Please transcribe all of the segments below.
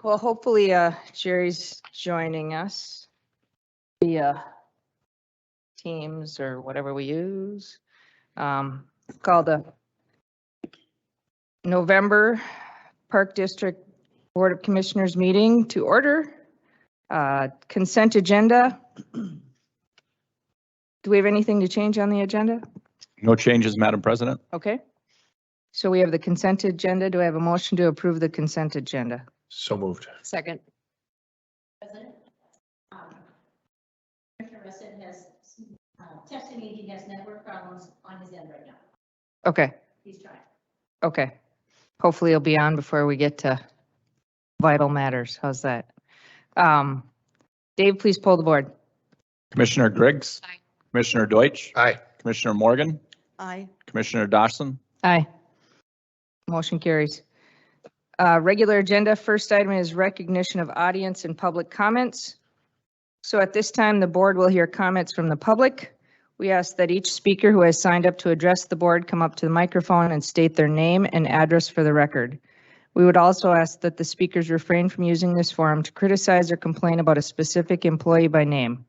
Well, hopefully Jerry's joining us via Teams or whatever we use. Call the November Park District Board of Commissioners meeting to order. Consent agenda. Do we have anything to change on the agenda? No changes, Madam President. Okay. So we have the consent agenda. Do I have a motion to approve the consent agenda? So moved. Second. President, Commissioner Russett has tested me. He has network problems on his end right now. Okay. He's trying. Okay. Hopefully he'll be on before we get to vital matters. How's that? Dave, please pull the board. Commissioner Griggs. Aye. Commissioner Deutsch. Aye. Commissioner Morgan. Aye. Commissioner Dawson. Aye. Motion carries. Regular agenda, first item is recognition of audience and public comments. So at this time, the board will hear comments from the public. We ask that each speaker who has signed up to address the board come up to the microphone and state their name and address for the record. We would also ask that the speakers refrain from using this forum to criticize or complain about a specific employee by name.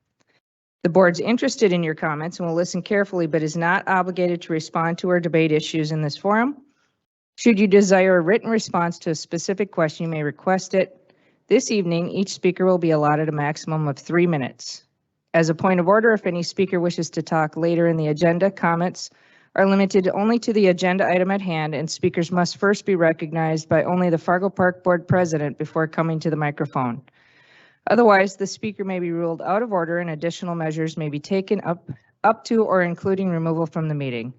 The board's interested in your comments and will listen carefully, but is not obligated to respond to or debate issues in this forum. Should you desire a written response to a specific question, you may request it. This evening, each speaker will be allotted a maximum of 3 minutes. As a point of order, if any speaker wishes to talk later in the agenda, comments are limited only to the agenda item at hand, and speakers must first be recognized by only the Fargo Park Board President before coming to the microphone. Otherwise, the speaker may be ruled out of order and additional measures may be taken up to or including removal from the meeting.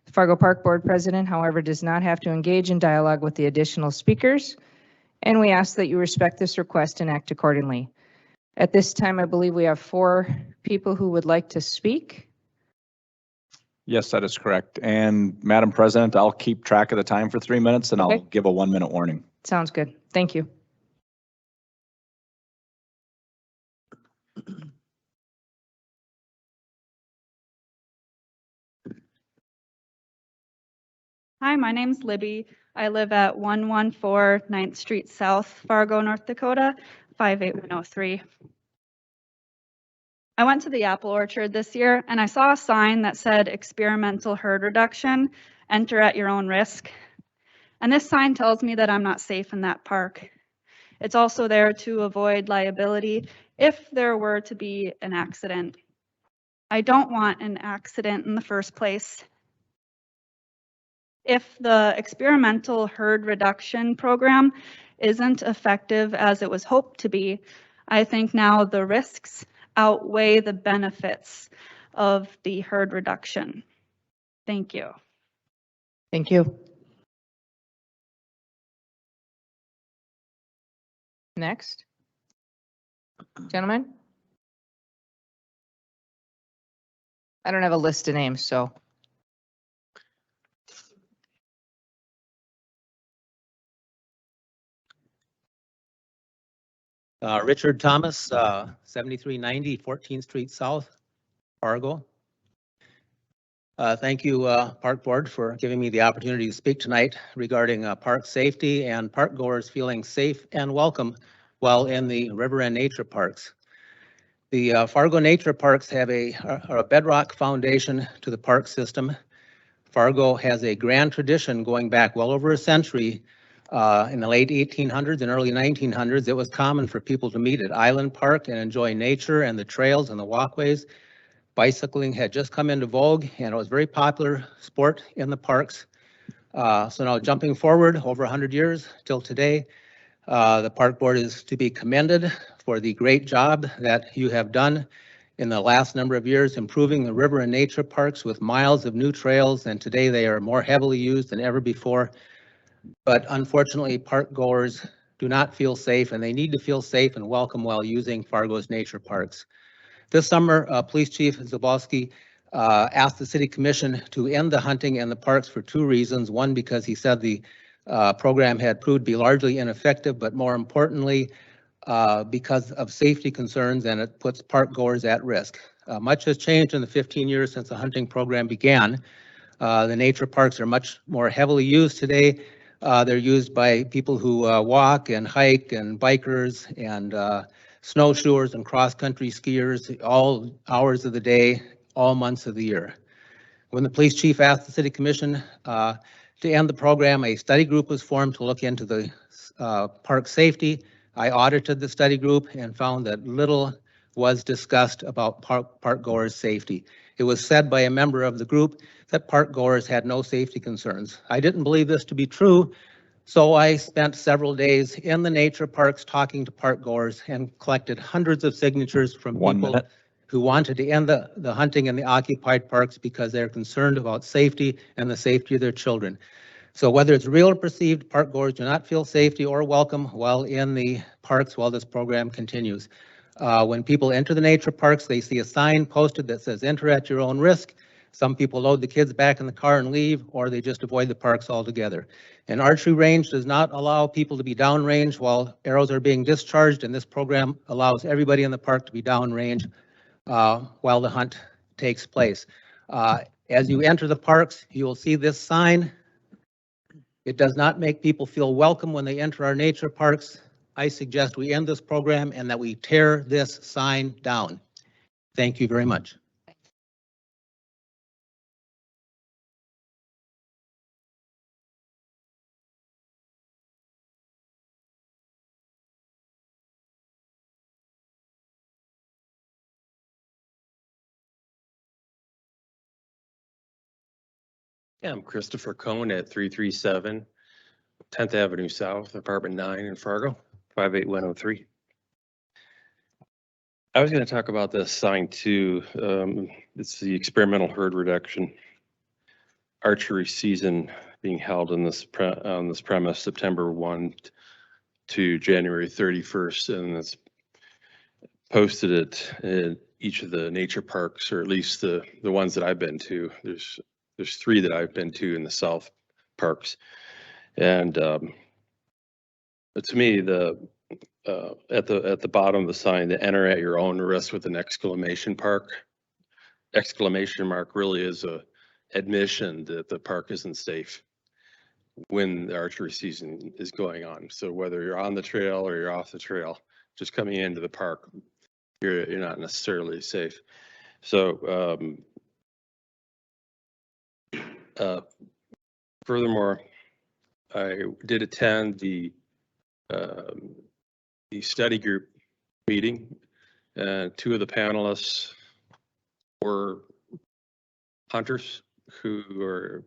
The Fargo Park Board President, however, does not have to engage in dialogue with the additional speakers, and we ask that you respect this request and act accordingly. At this time, I believe we have 4 people who would like to speak. Yes, that is correct. And Madam President, I'll keep track of the time for 3 minutes and I'll Okay. give a 1-minute warning. Sounds good. Thank you. Hi, my name's Libby. I live at 114 9th Street South, Fargo, North Dakota, 58103. I went to the apple orchard this year and I saw a sign that said experimental herd reduction, enter at your own risk. And this sign tells me that I'm not safe in that park. It's also there to avoid liability if there were to be an accident. I don't want an accident in the first place. If the experimental herd reduction program isn't effective as it was hoped to be, I think now the risks outweigh the benefits of the herd reduction. Thank you. Thank you. Next. Gentlemen? I don't have a list of names, so. Richard Thomas, 7390 14th Street South, Fargo. Thank you, Park Board, for giving me the opportunity to speak tonight regarding park safety and park goers feeling safe and welcome while in the river and nature parks. The Fargo Nature Parks have are a bedrock foundation to the park system. Fargo has a grand tradition going back well over a century. In the late 1800s and early 1900s, it was common for people to meet at Island Park and enjoy nature and the trails and the walkways. Bicycling had just come into vogue and it was a very popular sport in the parks. So now jumping forward over 100 years till today, the Park Board is to be commended for the great job that you have done in the last number of years, improving the river and nature parks with miles of new trails, and today they are more heavily used than ever before. But unfortunately, park goers do not feel safe, and they need to feel safe and welcome while using Fargo's nature parks. This summer, Police Chief Zabowski asked the City Commission to end the hunting in the parks for 2 reasons. One, because he said the program had proved to be largely ineffective, but more importantly, because of safety concerns, and it puts park goers at risk. Much has changed in the 15 years since the hunting program began. The nature parks are much more heavily used today. They're used by people who walk and hike and bikers and snowshoers and cross-country skiers all hours of the day, all months of the year. When the police chief asked the city commission to end the program, a study group was formed to look into the park safety. I audited the study group and found that little was discussed about park goers' safety. It was said by a member of the group that park goers had no safety concerns. I didn't believe this to be true, so I spent several days in the nature parks talking to park goers and collected hundreds of signatures from people who wanted to end the hunting in the occupied parks because they're concerned about safety and the safety of their children. So whether it's real or perceived, park goers do not feel safety or welcome while in the parks while this program continues. When people enter the nature parks, they see a sign posted that says enter at your own risk. Some people load the kids back in the car and leave, or they just avoid the parks altogether. An archery range does not allow people to be downrange while arrows are being discharged, and this program allows everybody in the park to be downrange while the hunt takes place. As you enter the parks, you will see this sign. It does not make people feel welcome when they enter our nature parks. I suggest we end this program and that we tear this sign down. Thank you very much. Yeah, I'm Christopher Cohn at 337 10th Avenue South, apartment 9 in Fargo, 58103. I was going to talk about this sign too. It's the experimental herd reduction archery season being held in this on this premise September 1 to January 31st, and it's posted it in each of the nature parks, or at least the ones that I've been to. There's 3 that I've been to in the South parks, and to me, at the bottom of the sign, the enter at your own risk with an exclamation mark really is a admission that the park isn't safe when the archery season is going on. So whether you're on the trail or you're off the trail, just coming into the park, you're not necessarily safe. So furthermore, I did attend the study group meeting. 2 of the panelists were hunters who are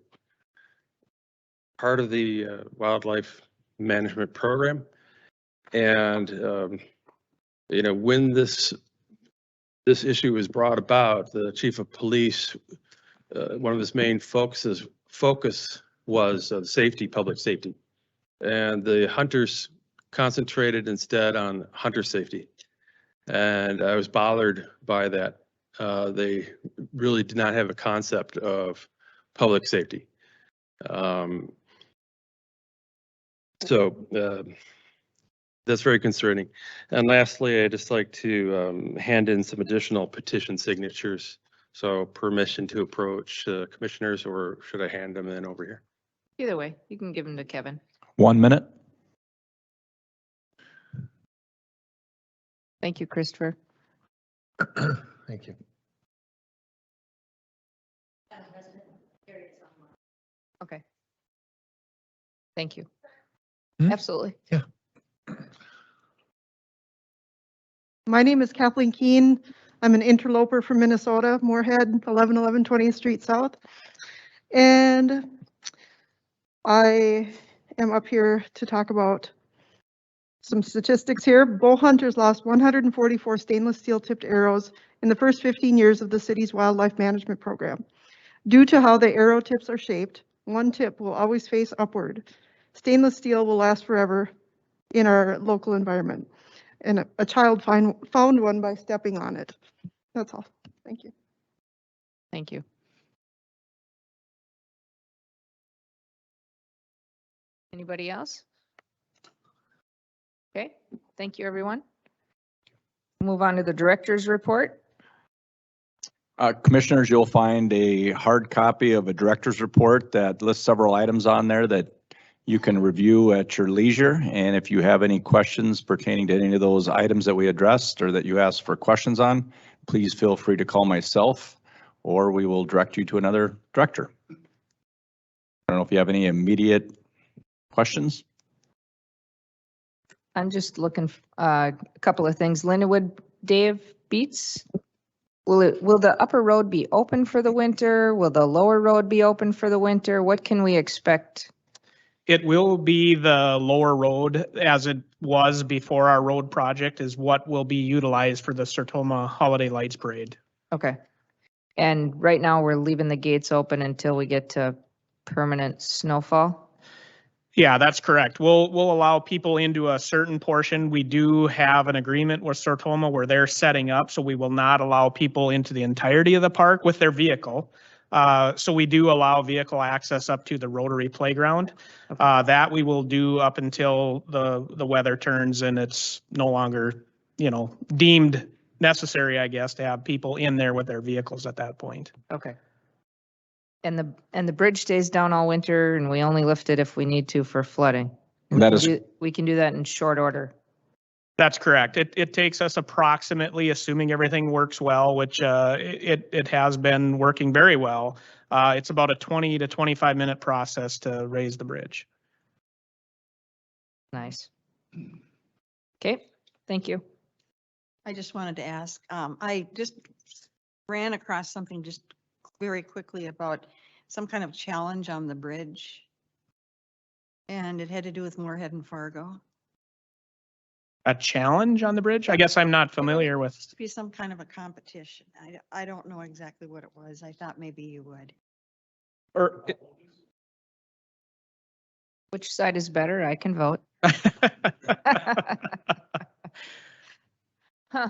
part of the wildlife management program. And you know, when this issue was brought about, the chief of police, one of his main focus was safety, public safety, and the hunters concentrated instead on hunter safety. And I was bothered by that. They really did not have a concept of public safety. So that's very concerning. And lastly, I'd just like to hand in some additional petition signatures. So permission to approach commissioners, or should I hand them in over here? Either way, you can give them to Kevin. 1 minute. Thank you, Christopher. Thank you. Okay. Thank you. Hmm? Absolutely. Yeah. My name is Kathleen Keene. I'm an interloper from Minnesota, Moorhead, 1111 20th Street South. And I am up here to talk about some statistics here. Bow hunters lost 144 stainless steel tipped arrows in the first 15 years of the city's wildlife management program. Due to how the arrow tips are shaped, one tip will always face upward. Stainless steel will last forever in our local environment. And a child found one by stepping on it. That's all. Thank you. Thank you. Anybody else? Okay, thank you, everyone. Move on to the director's report. Commissioners, you'll find a hard copy of a director's report that lists several items on there that you can review at your leisure. And if you have any questions pertaining to any of those items that we addressed or that you asked for questions on, please feel free to call myself or we will direct you to another director. I don't know if you have any immediate questions. I'm just looking, a couple of things. Linwood, Dave Beats, will the upper road be open for the winter? Will the lower road be open for the winter? What can we expect? It will be the lower road as it was before our road project is what will be utilized for the Sertoma Holiday Lights Parade. Okay. And right now we're leaving the gates open until we get to permanent snowfall? Yeah, that's correct. We'll allow people into a certain portion. We do have an agreement with Sertoma where they're setting up, so we will not allow people into the entirety of the park with their vehicle. So we do allow vehicle access up to the Rotary Playground. That we will do up until the weather turns and it's no longer, deemed necessary, I guess, to have people in there with their vehicles at that point. Okay. And the bridge stays down all winter and we only lift it if we need to for flooding. We can do that in short order. That's correct. It takes us approximately, assuming everything works well, which it has been working very well. It's about a 20 to 25 minute process to raise the bridge. Nice. Okay, thank you. I just wanted to ask, I just ran across something just very quickly about some kind of challenge on the bridge. And it had to do with Moorhead and Fargo. A challenge on the bridge? I guess I'm not familiar with. To be some kind of a competition. I don't know exactly what it was. I thought maybe you would. Or Which side is better? I can vote. Huh,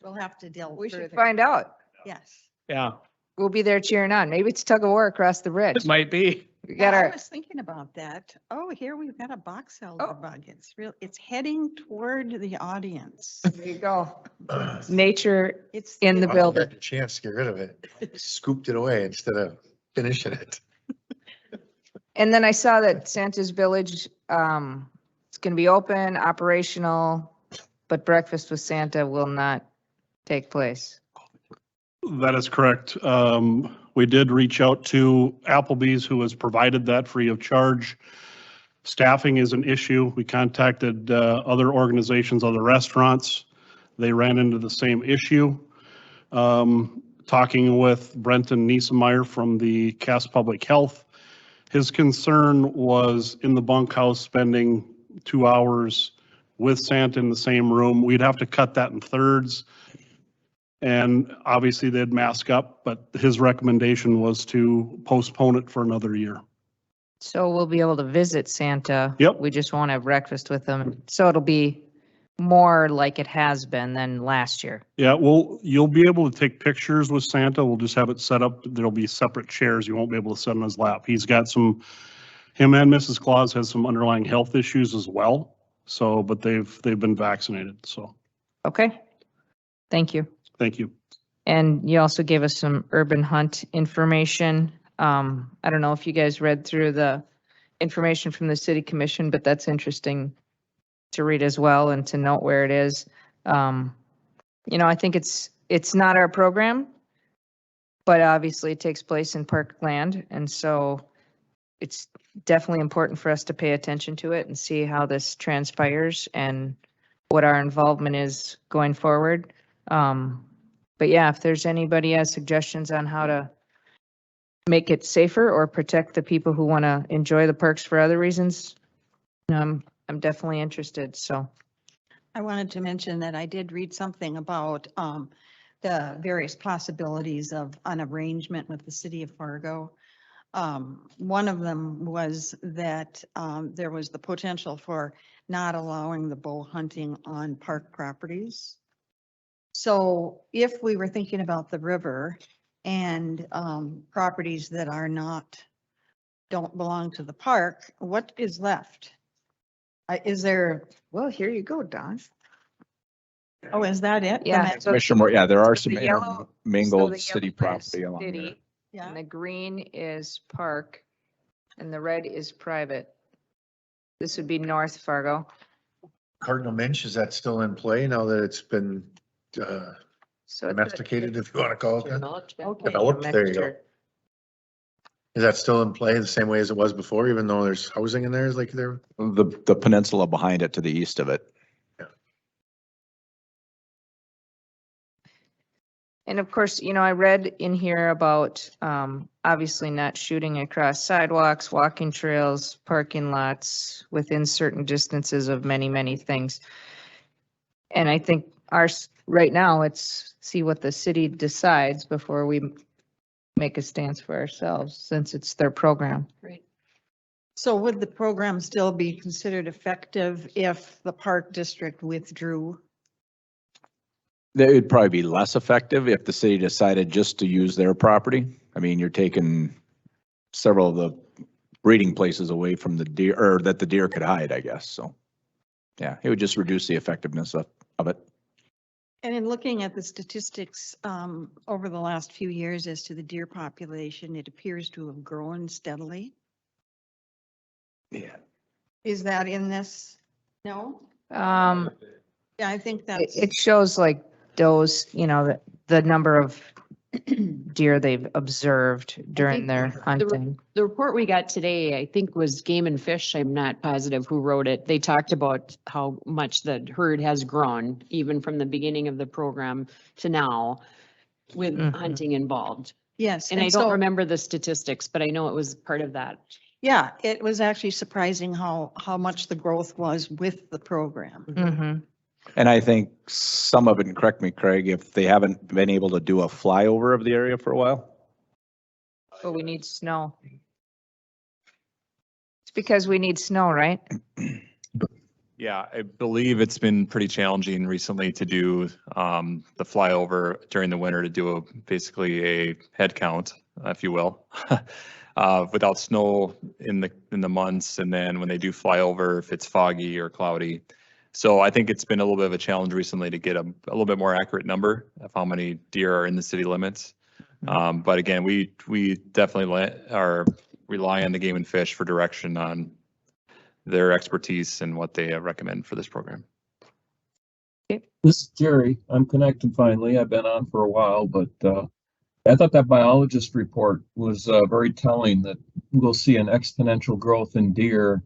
We'll have to delve we further. should find out. Yes. Yeah, We'll be there cheering on. Maybe it's tug of war across the bridge. it might be. We got I our, was thinking about that. Oh, here we've got a box elder Oh. bug. It's heading toward the audience. there you go. Nature It's in the Wow, building. had a chance to get rid of it. Scooped it away instead of finishing it. And then I saw that Santa's Village, it's going to be open, operational, but breakfast with Santa will not take place. That is correct. We did reach out to Applebee's, who has provided that free of charge. Staffing is an issue. We contacted other organizations, other restaurants. They ran into the same issue. Talking with Brenton Niesemeyer from the Cass Public Health, his concern was in the bunkhouse spending 2 hours with Santa in the same room. We'd have to cut that in thirds. And obviously they'd mask up, but his recommendation was to postpone it for another year. So we'll be able to visit Santa. Yep. We just won't have breakfast with him. So it'll be more like it has been than last year. Yeah, well, you'll be able to take pictures with Santa. We'll just have it set up. There'll be separate chairs. You won't be able to sit on his lap. He's got him and Mrs. Claus has some underlying health issues as well. So, but they've been vaccinated. So, Okay. Thank you. thank you. And you also gave us some urban hunt information. I don't know if you guys read through the information from the city commission, but that's interesting to read as well and to note where it is. I think it's not our program, but obviously it takes place in parkland. And so it's definitely important for us to pay attention to it and see how this transpires and what our involvement is going forward. But yeah, if there's anybody has suggestions on how to make it safer or protect the people who want to enjoy the parks for other reasons, I'm definitely interested. So I wanted to mention that I did read something about the various possibilities of an arrangement with the city of Fargo. One of them was that there was the potential for not allowing the bow hunting on park properties. So if we were thinking about the river and properties that don't belong to the park, what is left? Is there, well, here you go, Don. oh, is that it? The Yeah. ma- So- Commissioner Moore, yeah, there are so some the yellow- intermingled so the city yellow is property along there. city, Yeah. And the green is park and the red is private. This would be North Fargo. Cardinal Minch, is that still in play now that it's been So it's a- domesticated, if you want to call it that? Okay, Developed, yeah, there you go. mixture. Is that still in play the same way as it was before, even though there's housing in there, is like there? The peninsula behind it to the east of it. And of course, you know, I read in here about, obviously not shooting across sidewalks, walking trails, parking lots within certain distances of many, many things. And I think right now, it's see what the city decides before we make a stance for ourselves, since it's their program. So would the program still be considered effective if the park district withdrew? It would probably be less effective if the city decided just to use their property. I mean, you're taking several of the breeding places away from the deer, or that the deer could hide, I guess, so. Yeah, it would just reduce the effectiveness of it. And in looking at the statistics over the last few years as to the deer population, it appears to have grown steadily. Yeah. Is that in this? No? Yeah, I think that's. it shows like does, you know, the number of deer they've observed during think their hunting. The report we got today, I think, was Game and Fish. I'm not positive who wrote it. They talked about how much the herd has grown, even from the beginning of the program to now, with Mhm. hunting involved. Yes. And I so- don't remember the statistics, but I know it was part of that. Yeah, it was actually surprising how much the growth was with the program. Mhm. And I think some of it, and correct me, Craig, if they haven't been able to do a flyover of the area for a while. But we need snow. It's because we need snow, right? Yeah, I believe it's been pretty challenging recently to do the flyover during the winter to do basically a head count, if you will, without snow in the months, and then when they do fly over, if it's foggy or cloudy. So I think it's been a little bit of a challenge recently to get a little bit more accurate number of how many deer are in the city limits. But again, we definitely rely on the Game and Fish for direction on their expertise and what they recommend for this program. This is Jerry. I'm connected finally. I've been on for a while, but I thought that biologist report was very telling that we'll see an exponential growth in deer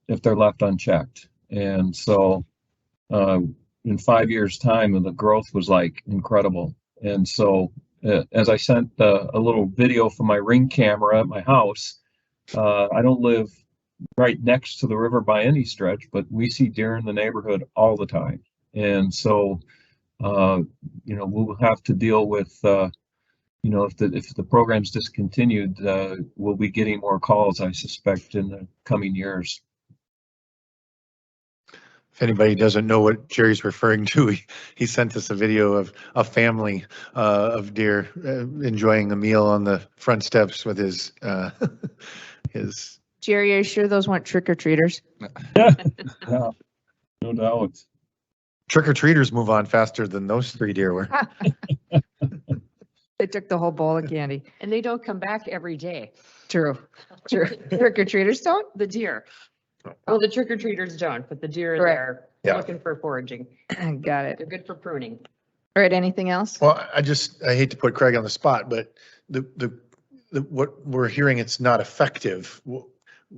if they're left unchecked. And so in 5 years' time, the growth was like incredible. And so as I sent a little video from my Ring camera at my house, I don't live right next to the river by any stretch, but we see deer in the neighborhood all the time. And so, we'll have to deal with, if the program's discontinued, we'll be getting more calls, I suspect, in the coming years. If anybody doesn't know what Jerry's referring to, he sent us a video of a family of deer enjoying a meal on the front steps with his his. Jerry, are you sure those weren't trick-or-treaters? Yeah, no doubt. Trick-or-treaters move on faster than those 3 deer were. They took the whole bowl of candy. And they don't come back every day. True. Trick-or-treaters don't? The deer. Well, the trick-or-treaters don't, but the deer are Right. there Yeah. looking for foraging. Got it. They're good for pruning. All right, anything else? Well, I hate to put Craig on the spot, but what we're hearing, it's not effective.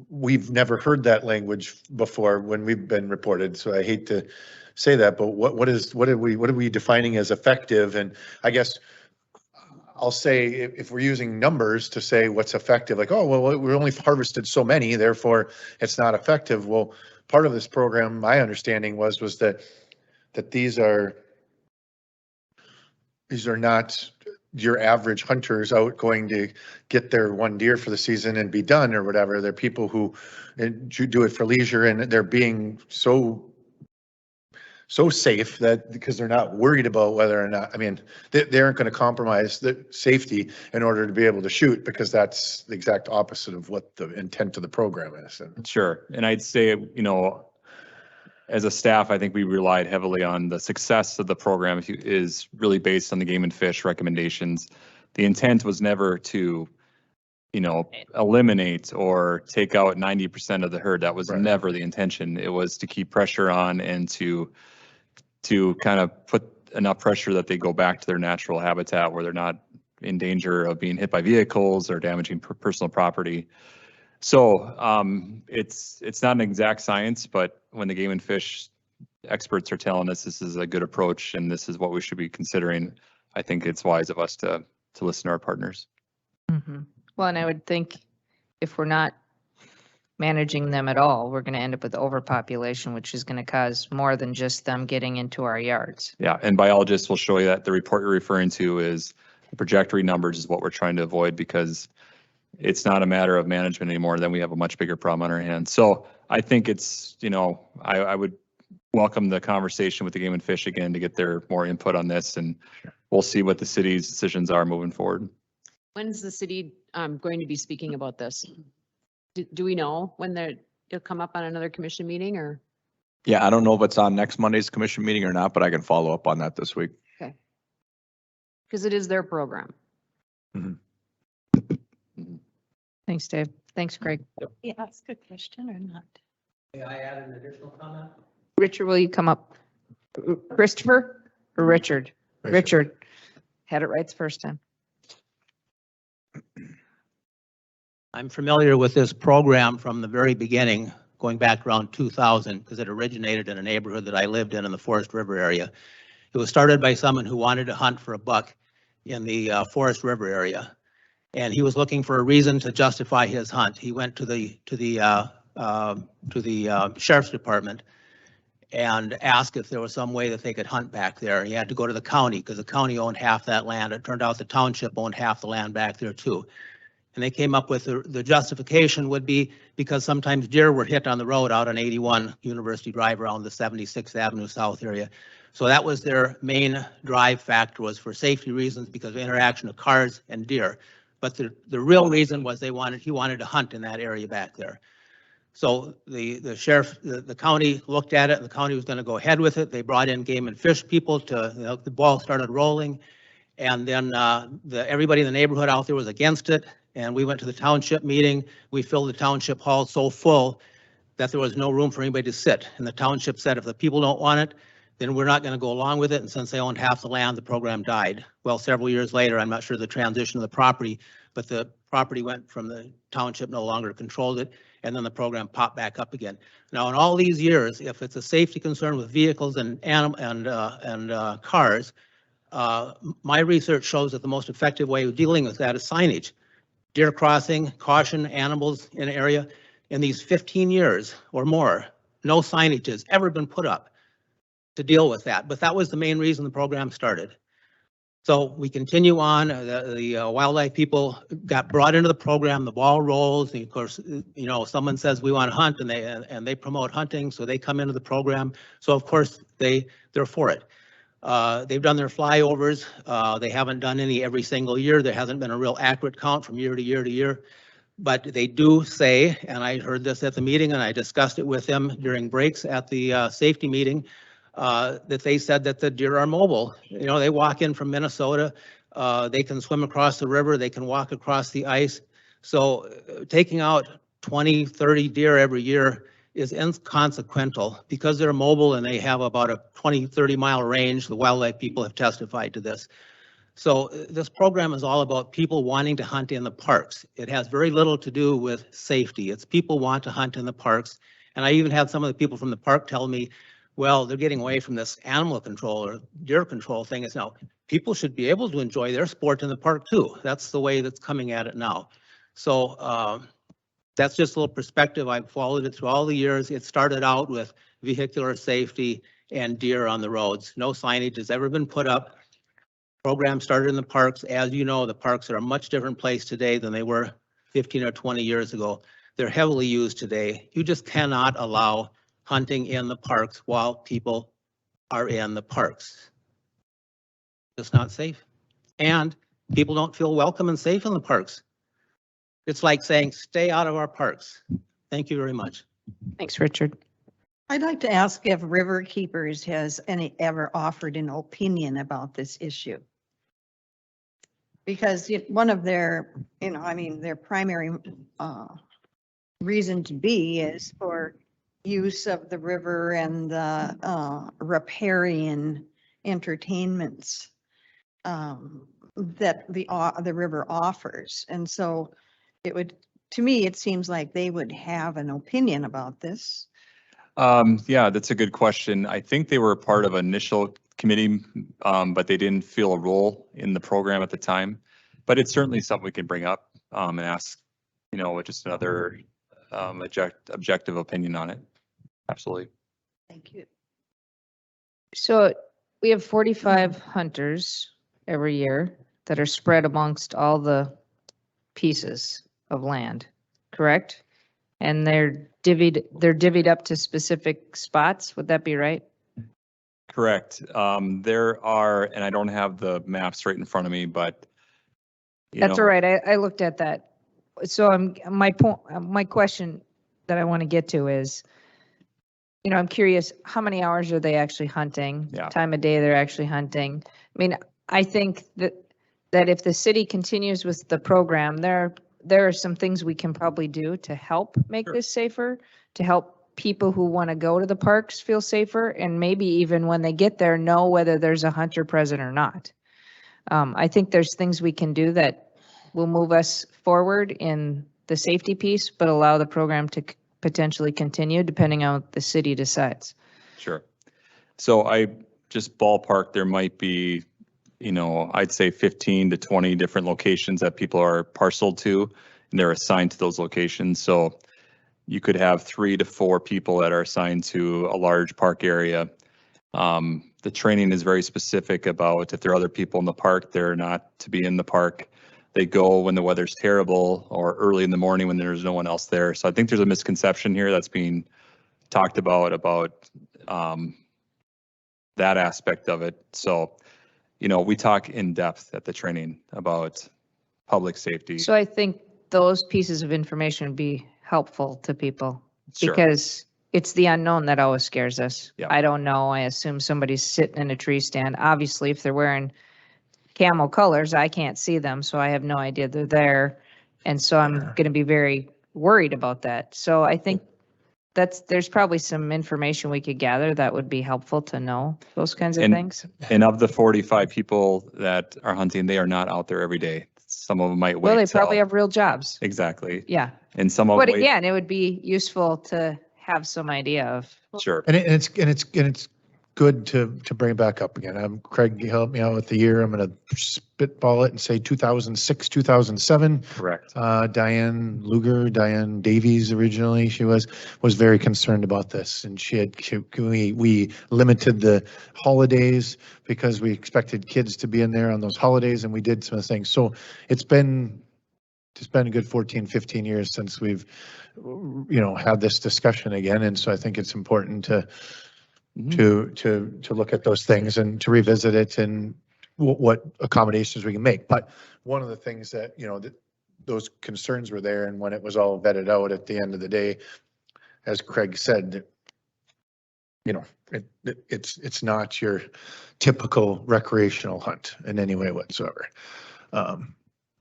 We've never heard that language before when we've been reported, so I hate to say that, but what are we defining as effective? And I guess I'll say, if we're using numbers to say what's effective, like, oh, well, we only harvested so many, therefore it's not effective. Well, part of this program, my understanding was that these are not your average hunters out going to get their one deer for the season and be done or whatever. They're people who do it for leisure, and they're being so safe that because they're not worried about whether or not, I mean, they aren't going to compromise the safety in order to be able to shoot, because that's the exact opposite of what the intent of the program is. And Sure. And I'd say, as a staff, I think we relied heavily on the success of the program is really based on the Game and Fish recommendations. The intent was never to eliminate or take out 90% of the herd. That was Right. never the intention. It was to keep pressure on and to kind of put enough pressure that they go back to their natural habitat where they're not in danger of being hit by vehicles or damaging personal property. So it's not an exact science, but when the game and fish experts are telling us this is a good approach and this is what we should be considering, I think it's wise of us to listen to our partners. Mhm. Well, and I would think if we're not managing them at all, we're going to end up with overpopulation, which is going to cause more than just them getting into our yards. Yeah, and biologists will show you that the report you're referring to is the trajectory numbers is what we're trying to avoid, because it's not a matter of management anymore. Then we have a much bigger problem on our hands. So I think it's, I would welcome the conversation with the Game and Fish again to get their more input on this, and we'll see what the city's decisions are moving forward. When's the city going to be speaking about this? Do we know when it'll come up on another commission meeting, or? Yeah, I don't know if it's on next Monday's commission meeting or not, but I can follow up on that this week. Okay. Because it is their program. Thanks, Dave. Thanks, Craig. Yeah, that's a good question or not? May I add an additional comment? Richard, will you come up? Christopher or Richard? Richard. Had it right the first time. I'm familiar with this program from the very beginning, going back around 2000, because it originated in a neighborhood that I lived in the Forest River area. It was started by someone who wanted to hunt for a buck in the Forest River area, and he was looking for a reason to justify his hunt. He went to the sheriff's department and asked if there was some way that they could hunt back there. He had to go to the county because the county owned half that land. It turned out the township owned half the land back there too. And they came up with the justification would be because sometimes deer were hit on the road out on 81 University Drive around the 76th Avenue South area. So that was their main drive factor, was for safety reasons because of interaction of cars and deer. But the real reason was he wanted to hunt in that area back there. So the sheriff, the county looked at it, and the county was going to go ahead with it. They brought in Game and Fish people to, the ball started rolling. And then everybody in the neighborhood out there was against it. And we went to the township meeting. We filled the township hall so full that there was no room for anybody to sit. And the township said, if the people don't want it, then we're not going to go along with it. And since they owned half the land, the program died. Well, several years later, I'm not sure the transition of the property, but the property went from the township, no longer controlled it. And then the program popped back up again. Now, in all these years, if it's a safety concern with vehicles and cars, my research shows that the most effective way of dealing with that is signage. Deer crossing, caution animals in an area. In these 15 years or more, no signage has ever been put up to deal with that. But that was the main reason the program started. So we continue on. The wildlife people got brought into the program. The ball rolls. And of course, someone says we want to hunt, and they promote hunting, so they come into the program. So of course they're for it. They've done their flyovers. They haven't done any every single year. There hasn't been a real accurate count from year to year to year. But they do say, and I heard this at the meeting and I discussed it with them during breaks at the safety meeting, that they said that the deer are mobile. They walk in from Minnesota. They can swim across the river. They can walk across the ice. So taking out 20, 30 deer every year is inconsequential because they're mobile and they have about a 20, 30 mile range. The wildlife people have testified to this. So this program is all about people wanting to hunt in the parks. It has very little to do with safety. It's people want to hunt in the parks. And I even had some of the people from the park tell me, well, they're getting away from this animal control or deer control thing. It's now people should be able to enjoy their sport in the park too. That's the way that's coming at it now. So that's just a little perspective. I've followed it through all the years. It started out with vehicular safety and deer on the roads. No signage has ever been put up. Program started in the parks. As you know, the parks are a much different place today than they were 15 or 20 years ago. They're heavily used today. You just cannot allow hunting in the parks while people are in the parks. It's not safe. And people don't feel welcome and safe in the parks. It's like saying, stay out of our parks. Thank you very much. Thanks, Richard. I'd like to ask if River Keepers has ever offered an opinion about this issue. Because one of their, their primary reason to be is for use of the river and the riparian entertainments that the river offers. And so it would, to me, it seems like they would have an opinion about this. Yeah, that's a good question. I think they were part of initial committee, but they didn't feel a role in the program at the time. But it's certainly something we can bring up and ask, just another objective opinion on it. Absolutely. Thank you. So we have 45 hunters every year that are spread amongst all the pieces of land, correct? And they're divvied up to specific spots. Would that be right? Correct. There are, and I don't have the maps right in front of me, but That's all right. I looked at that. So my question that I want to get to is, I'm curious, how many hours are they actually hunting? Yeah. Time of day they're actually hunting. I mean, I think that if the city continues with the program, there are some things we can probably do to help make this safer, to help people who want to go to the parks feel safer, and maybe even when they get there, know whether there's a hunter present or not. I think there's things we can do that will move us forward in the safety piece, but allow the program to potentially continue depending on what the city decides. Sure. So I just ballpark, there might be, I'd say 15 to 20 different locations that people are parceled to, and they're assigned to those locations. So you could have 3 to 4 people that are assigned to a large park area. The training is very specific about if there are other people in the park, they're not to be in the park. They go when the weather's terrible or early in the morning when there's no one else there. So I think there's a misconception here that's being talked about that aspect of it. So, we talk in depth at the training about public safety. So I think those pieces of information would be helpful to people. Sure. Because it's the unknown that always scares us. Yeah. I don't know. I assume somebody's sitting in a tree stand. Obviously, if they're wearing camo colors, I can't see them, so I have no idea they're there. And so I'm going to be very worried about that. So I think there's probably some information we could gather that would be helpful to know those kinds of things. And of the 45 people that are hunting, they are not out there every day. Some of them might wait. Well, they probably have real jobs. Exactly. Yeah. And some of But wait. again, it would be useful to have some idea of. Sure. And it's good to bring it back up again. Craig helped me out with the year. I'm going to spitball it and say 2006, 2007. Correct. Diane Davies originally, she was very concerned about this, and we limited the holidays because we expected kids to be in there on those holidays, and we did some of the things. So it's been a good 14, 15 years since we've, had this discussion again. And so I think it's important to look at those things and to revisit it and what accommodations we can make. But one of the things that, those concerns were there, and when it was all vetted out at the end of the day, as Craig said, it's not your typical recreational hunt in any way whatsoever.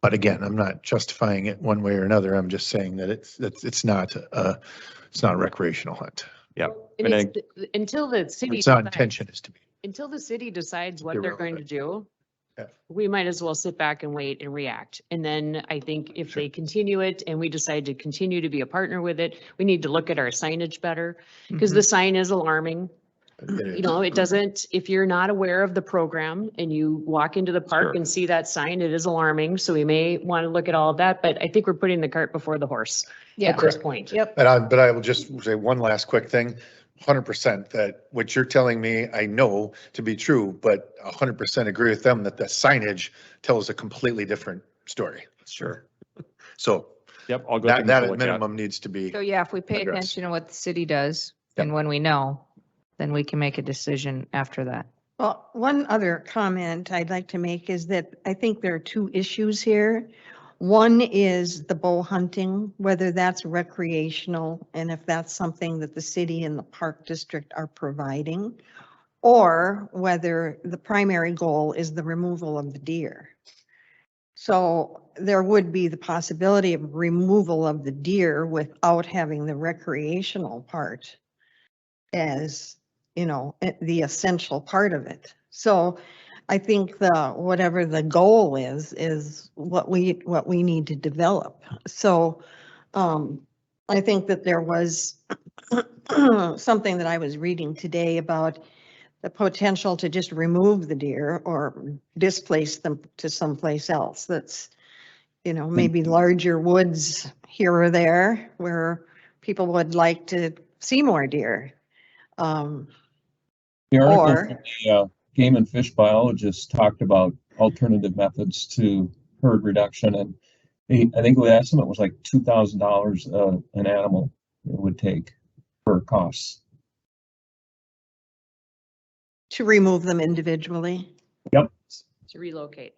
But again, I'm not justifying it one way or another. I'm just saying that it's not a recreational hunt. Yeah. And until the city. It's not intention is to be. Until the city decides what they're going to do, Yeah. we might as well sit back and wait and react. And then I think if they continue it and we decide to continue to be a partner with it, we need to look at our signage better because the sign is alarming. It doesn't, if you're not aware of the program and you walk into the park Sure. and see that sign, it is alarming. So we may want to look at all of that, but I think we're putting the cart before the horse at this point. Yep. But I will just say one last quick thing. 100% that what you're telling me, I know to be true, but 100% agree with them that the signage tells a completely different story. Sure. So Yep. I'll go. that at minimum needs to be. So yeah, if we pay addressed. attention to what the city does, Yep. and when we know, then we can make a decision after that. Well, one other comment I'd like to make is that I think there are two issues here. One is the bow hunting, whether that's recreational and if that's something that the city and the park district are providing, or whether the primary goal is the removal of the deer. So there would be the possibility of removal of the deer without having the recreational part as, the essential part of it. So I think whatever the goal is what we need to develop. So I think that there was something that I was reading today about the potential to just remove the deer or displace them to someplace else that's, maybe larger woods here or there where people would like to see more deer. The article Or- from the game and fish biologist talked about alternative methods to herd reduction, and I think the estimate was like $2,000 an animal it would take for costs. To remove them individually? Yep. To relocate.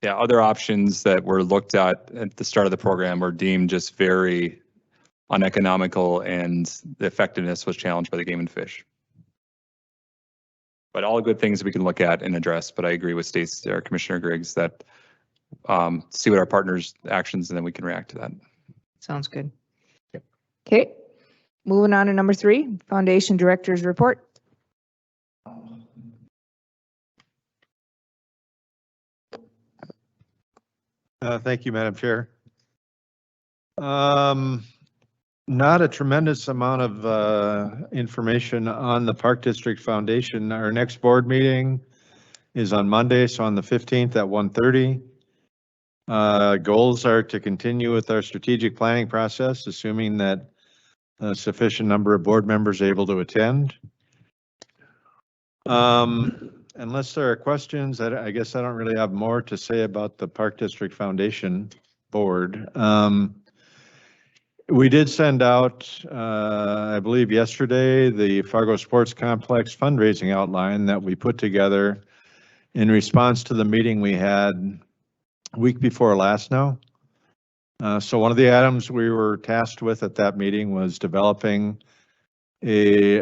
Yeah, other options that were looked at the start of the program were deemed just very uneconomical, and the effectiveness was challenged by the game and fish. But all good things we can look at and address. But I agree with Stacy, or Commissioner Griggs, that see what our partners' actions, and then we can react to that. Sounds good. Okay, moving on to number 3, Foundation Director's Report. Thank you, Madam Chair. Not a tremendous amount of information on the Park District Foundation. Our next board meeting is on Monday, so on the 15th at 1:30. Goals are to continue with our strategic planning process, assuming that a sufficient number of board members are able to attend. Unless there are questions, I guess I don't really have more to say about the Park District Foundation Board. We did send out, I believe yesterday, the Fargo Sports Complex fundraising outline that we put together in response to the meeting we had week before last now. So one of the items we were tasked with at that meeting was developing a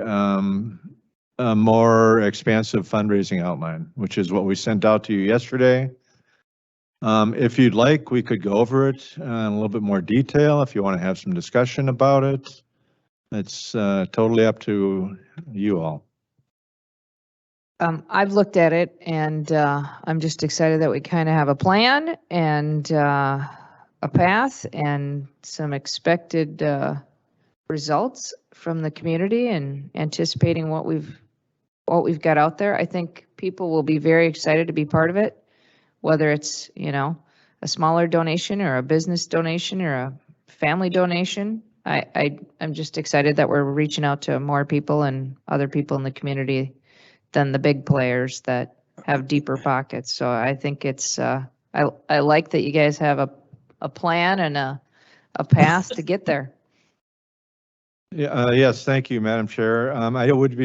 more expansive fundraising outline, which is what we sent out to you yesterday. If you'd like, we could go over it in a little bit more detail if you want to have some discussion about it. It's totally up to you all. I've looked at it, and I'm just excited that we kind of have a plan and a path and some expected results from the community, and anticipating what we've got out there. I think people will be very excited to be part of it, whether it's, a smaller donation or a business donation or a family donation. I'm just excited that we're reaching out to more people and other people in the community than the big players that have deeper pockets. So I think it's, I like that you guys have a plan and a path to get there. Yeah, yes, thank you, Madam Chair. I would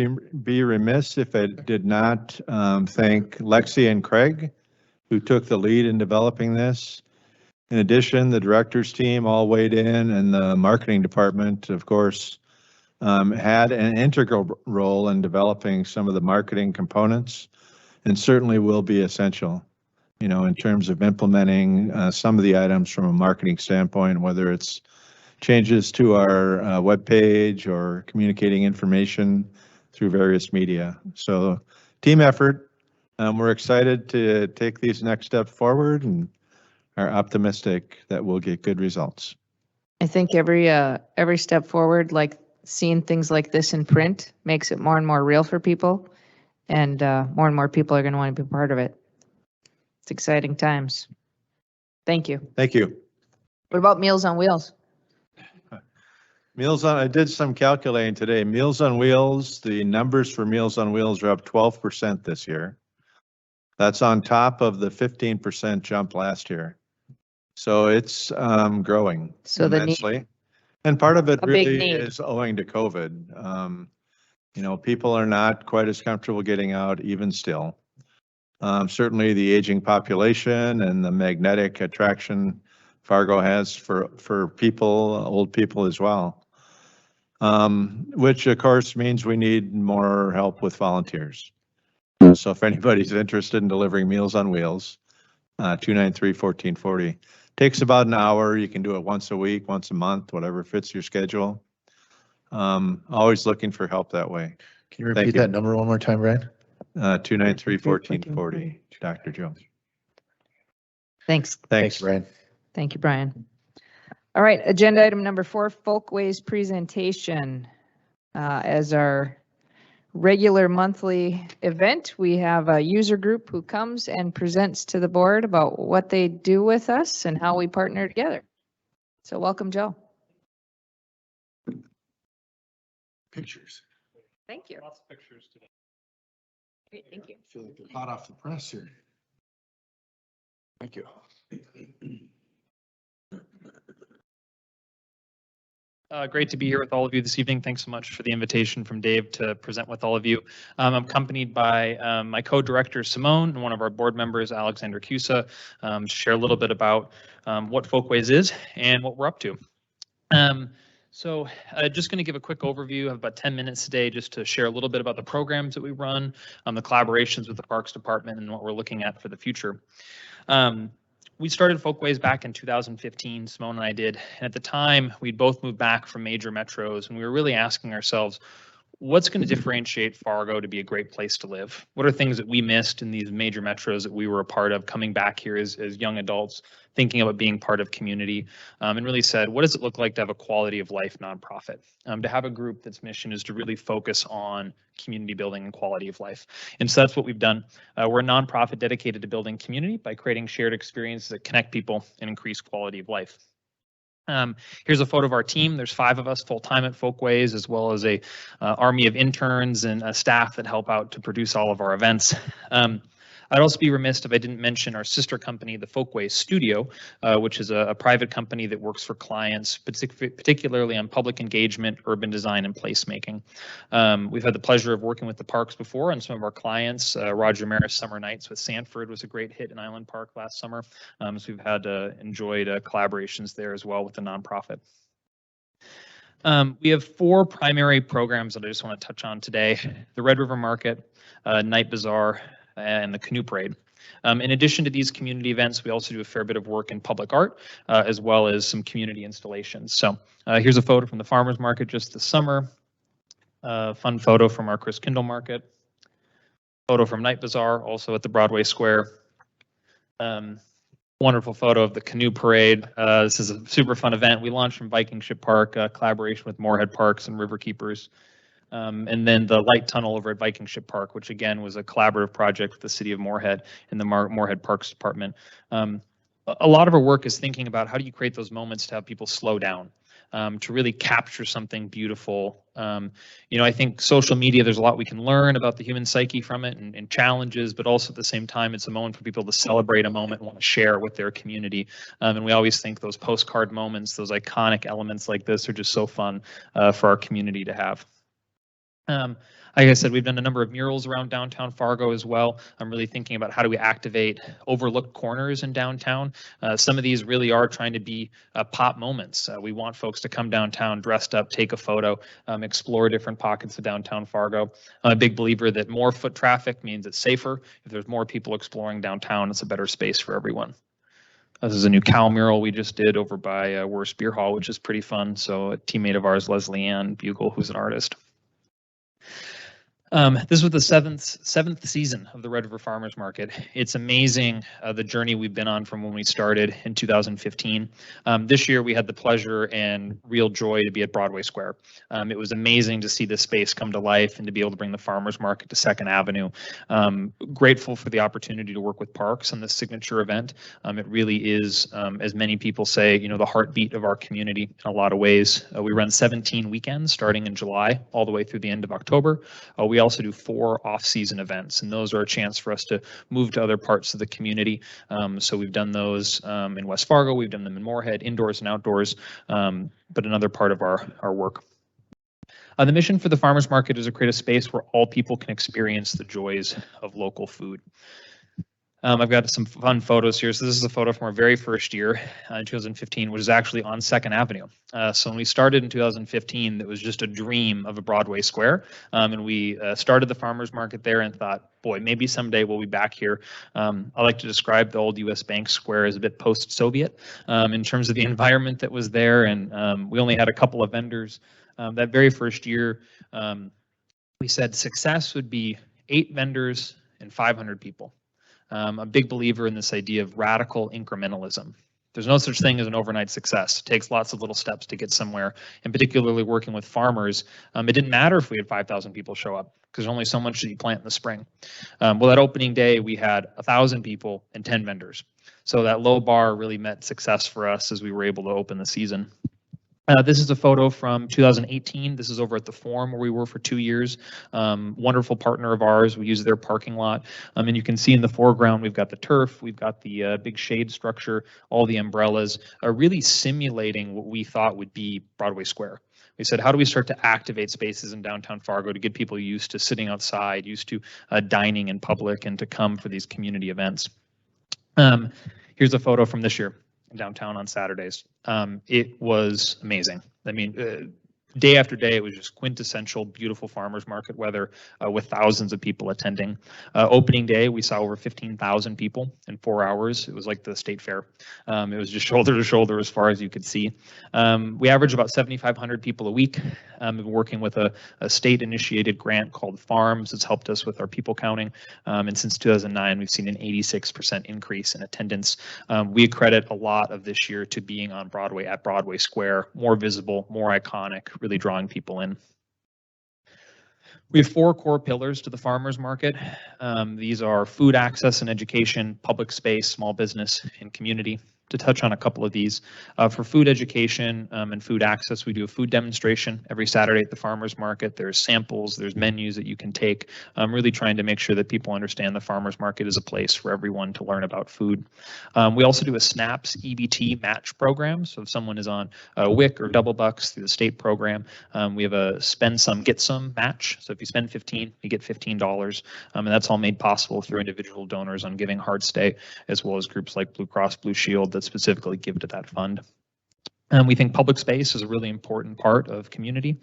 be remiss if I did not thank Lexi and Craig, who took the lead in developing this. In addition, the directors team all weighed in, and the marketing department, of course, had an integral role in developing some of the marketing components, and certainly will be essential, in terms of implementing some of the items from a marketing standpoint, whether it's changes to our webpage or communicating information through various media. So team effort. We're excited to take these next steps forward and are optimistic that we'll get good results. I think every step forward, like seeing things like this in print, makes it more and more real for people, and more people are going to want to be part of it. It's exciting times. Thank you. Thank you. What about Meals on Wheels? I did some calculating today. Meals on Wheels, the numbers for Meals on Wheels are up 12% this year. That's on top of the 15% jump last year. So it's growing immensely. And part of it really is owing to COVID. People are not quite as comfortable getting out even still. Certainly the aging population and the magnetic attraction Fargo has for people, old people as well. Which of course means we need more help with volunteers. So if anybody's interested in delivering Meals on Wheels, 293-1440. Takes about an hour. You can do it once a week, once a month, whatever fits your schedule. Always looking for help that way. Can you Thank repeat you. that number one more time, Brian? 293-1440, Dr. Joe. Thanks. Thanks. Brian. Thank you, Brian. All right, agenda item number 4, Folkways presentation. As our regular monthly event, we have a user group who comes and presents to the board about what they do with us and how we partner together. So welcome, Joe. Pictures. Thank you. Lots of pictures today. Great, thank you. I feel like they're hot off the press here. Thank you. Great to be here with all of you this evening. Thanks so much for the invitation from Dave to present with all of you. I'm accompanied by my co-director, Simone, and one of our board members, Alexander Cusa, to share a little bit about what Folkways is and what we're up to. So just going to give a quick overview. I have about 10 minutes today just to share a little bit about the programs that we run, the collaborations with the Parks Department, and what we're looking at for the future. We started Folkways back in 2015, Simone and I did. And at the time, we'd both moved back from major metros, and we were really asking ourselves, what's going to differentiate Fargo to be a great place to live? What are things that we missed in these major metros that we were a part of coming back here as young adults, thinking about being part of community, and really said, what does it look like to have a quality of life nonprofit? To have a group that's mission is to really focus on community building and quality of life. And so that's what we've done. We're a nonprofit dedicated to building community by creating shared experiences that connect people and increase quality of life. Here's a photo of our team. There's 5 of us full-time at Folkways, as well as a army of interns and staff that help out to produce all of our events. I'd also be remiss if I didn't mention our sister company, the Folkways Studio, which is a private company that works for clients, particularly on public engagement, urban design, and placemaking. We've had the pleasure of working with the parks before on some of our clients. Roger Maris Summer Nights with Sanford was a great hit in Island Park last summer. So we've had enjoyed collaborations there as well with the nonprofit. We have 4 primary programs that I just want to touch on today: the Red River Market, Night Bazaar, and the Canoe Parade. In addition to these community events, we also do a fair bit of work in public art, as well as some community installations. So here's a photo from the farmers market just this summer. Fun photo from our Chris Kindle market. Photo from Night Bazaar, also at the Broadway Square. Wonderful photo of the Canoe Parade. This is a super fun event. We launched from Viking Ship Park, collaboration with Moorhead Parks and River Keepers. And then the light tunnel over at Viking Ship Park, which again was a collaborative project with the city of Moorhead and the Moorhead Parks Department. A lot of our work is thinking about how do you create those moments to have people slow down, to really capture something beautiful. I think social media, there's a lot we can learn about the human psyche from it and challenges, but also at the same time, it's a moment for people to celebrate a moment and want to share with their community. And we always think those postcard moments, those iconic elements like this are just so fun for our community to have. Like I said, we've done a number of murals around downtown Fargo as well. I'm really thinking about how do we activate overlooked corners in downtown. Some of these really are trying to be pop moments. We want folks to come downtown dressed up, take a photo, explore different pockets of downtown Fargo. I'm a big believer that more foot traffic means it's safer. If there's more people exploring downtown, it's a better space for everyone. This is a new cow mural we just did over by Worst Beer Hall, which is pretty fun. So a teammate of ours, Leslie Ann Bugle, who's an artist. This was the seventh season of the Red River Farmers Market. It's amazing the journey we've been on from when we started in 2015. This year we had the pleasure and real joy to be at Broadway Square. It was amazing to see this space come to life and to be able to bring the farmers market to 2nd Avenue. Grateful for the opportunity to work with Parks on this signature event. It really is, as many people say, the heartbeat of our community in a lot of ways. We run 17 weekends starting in July all the way through the end of October. We also do 4 off-season events, and those are a chance for us to move to other parts of the community. So we've done those in West Fargo, we've done them in Moorhead, indoors and outdoors, but another part of our work. The mission for the farmers market is to create a space where all people can experience the joys of local food. I've got some fun photos here. So this is a photo from our very first year in 2015, which is actually on 2nd Avenue. So when we started in 2015, it was just a dream of a Broadway square. And we started the farmers market there and thought, boy, maybe someday we'll be back here. I like to describe the old US Bank Square as a bit post-Soviet in terms of the environment that was there. And we only had a couple of vendors. That very first year, we said success would be 8 vendors and 500 people. I'm a big believer in this idea of radical incrementalism. There's no such thing as an overnight success. It takes lots of little steps to get somewhere, and particularly working with farmers, it didn't matter if we had 5,000 people show up because there's only so much that you plant in the spring. Well, that opening day, we had 1,000 people and 10 vendors. So that low bar really meant success for us as we were able to open the season. This is a photo from 2018. This is over at the Forum where we were for 2 years. Wonderful partner of ours. We use their parking lot. And you can see in the foreground, we've got the turf, we've got the big shade structure, all the umbrellas, really simulating what we thought would be Broadway Square. We said, how do we start to activate spaces in downtown Fargo to get people used to sitting outside, used to dining in public, and to come for these community events? Here's a photo from this year. Downtown on Saturdays. It was amazing. I mean, day after day, it was just quintessential, beautiful farmers market weather with thousands of people attending. Opening day, we saw over 15,000 people in 4 hours. It was like the state fair. It was just shoulder to shoulder as far as you could see. We average about 7,500 people a week. We've been working with a state-initiated grant called Farms. It's helped us with our people counting. And since 2009, we've seen an 86% increase in attendance. We accredit a lot of this year to being on Broadway at Broadway Square, more visible, more iconic, really drawing people in. We have 4 core pillars to the farmers market. These are food access and education, public space, small business, and community. To touch on a couple of these, for food education and food access, we do a food demonstration every Saturday at the farmers market. There's samples, there's menus that you can take. Really trying to make sure that people understand the farmers market is a place for everyone to learn about food. We also do a SNAPS Ebt Match program. So if someone is on WIC or Double Bucks through the state program, we have a spend some, get some match. So if you spend $15, you get $15. And that's all made possible through individual donors on Giving Hearts Day, as well as groups like Blue Cross Blue Shield that specifically give to that fund. We think public space is a really important part of community.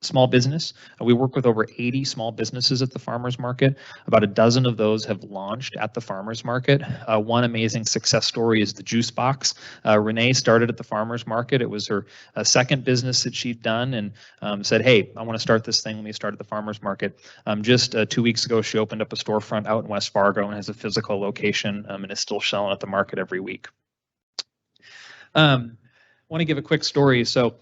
Small business, we work with over 80 small businesses at the farmers market. About a dozen of those have launched at the farmers market. One amazing success story is the juice box. Renee started at the farmers market. It was her second business that she'd done, and said, hey, I want to start this thing when we started the farmers market. Just 2 weeks ago, she opened up a storefront out in West Fargo and has a physical location and is still selling at the market every week. I want to give a quick story. So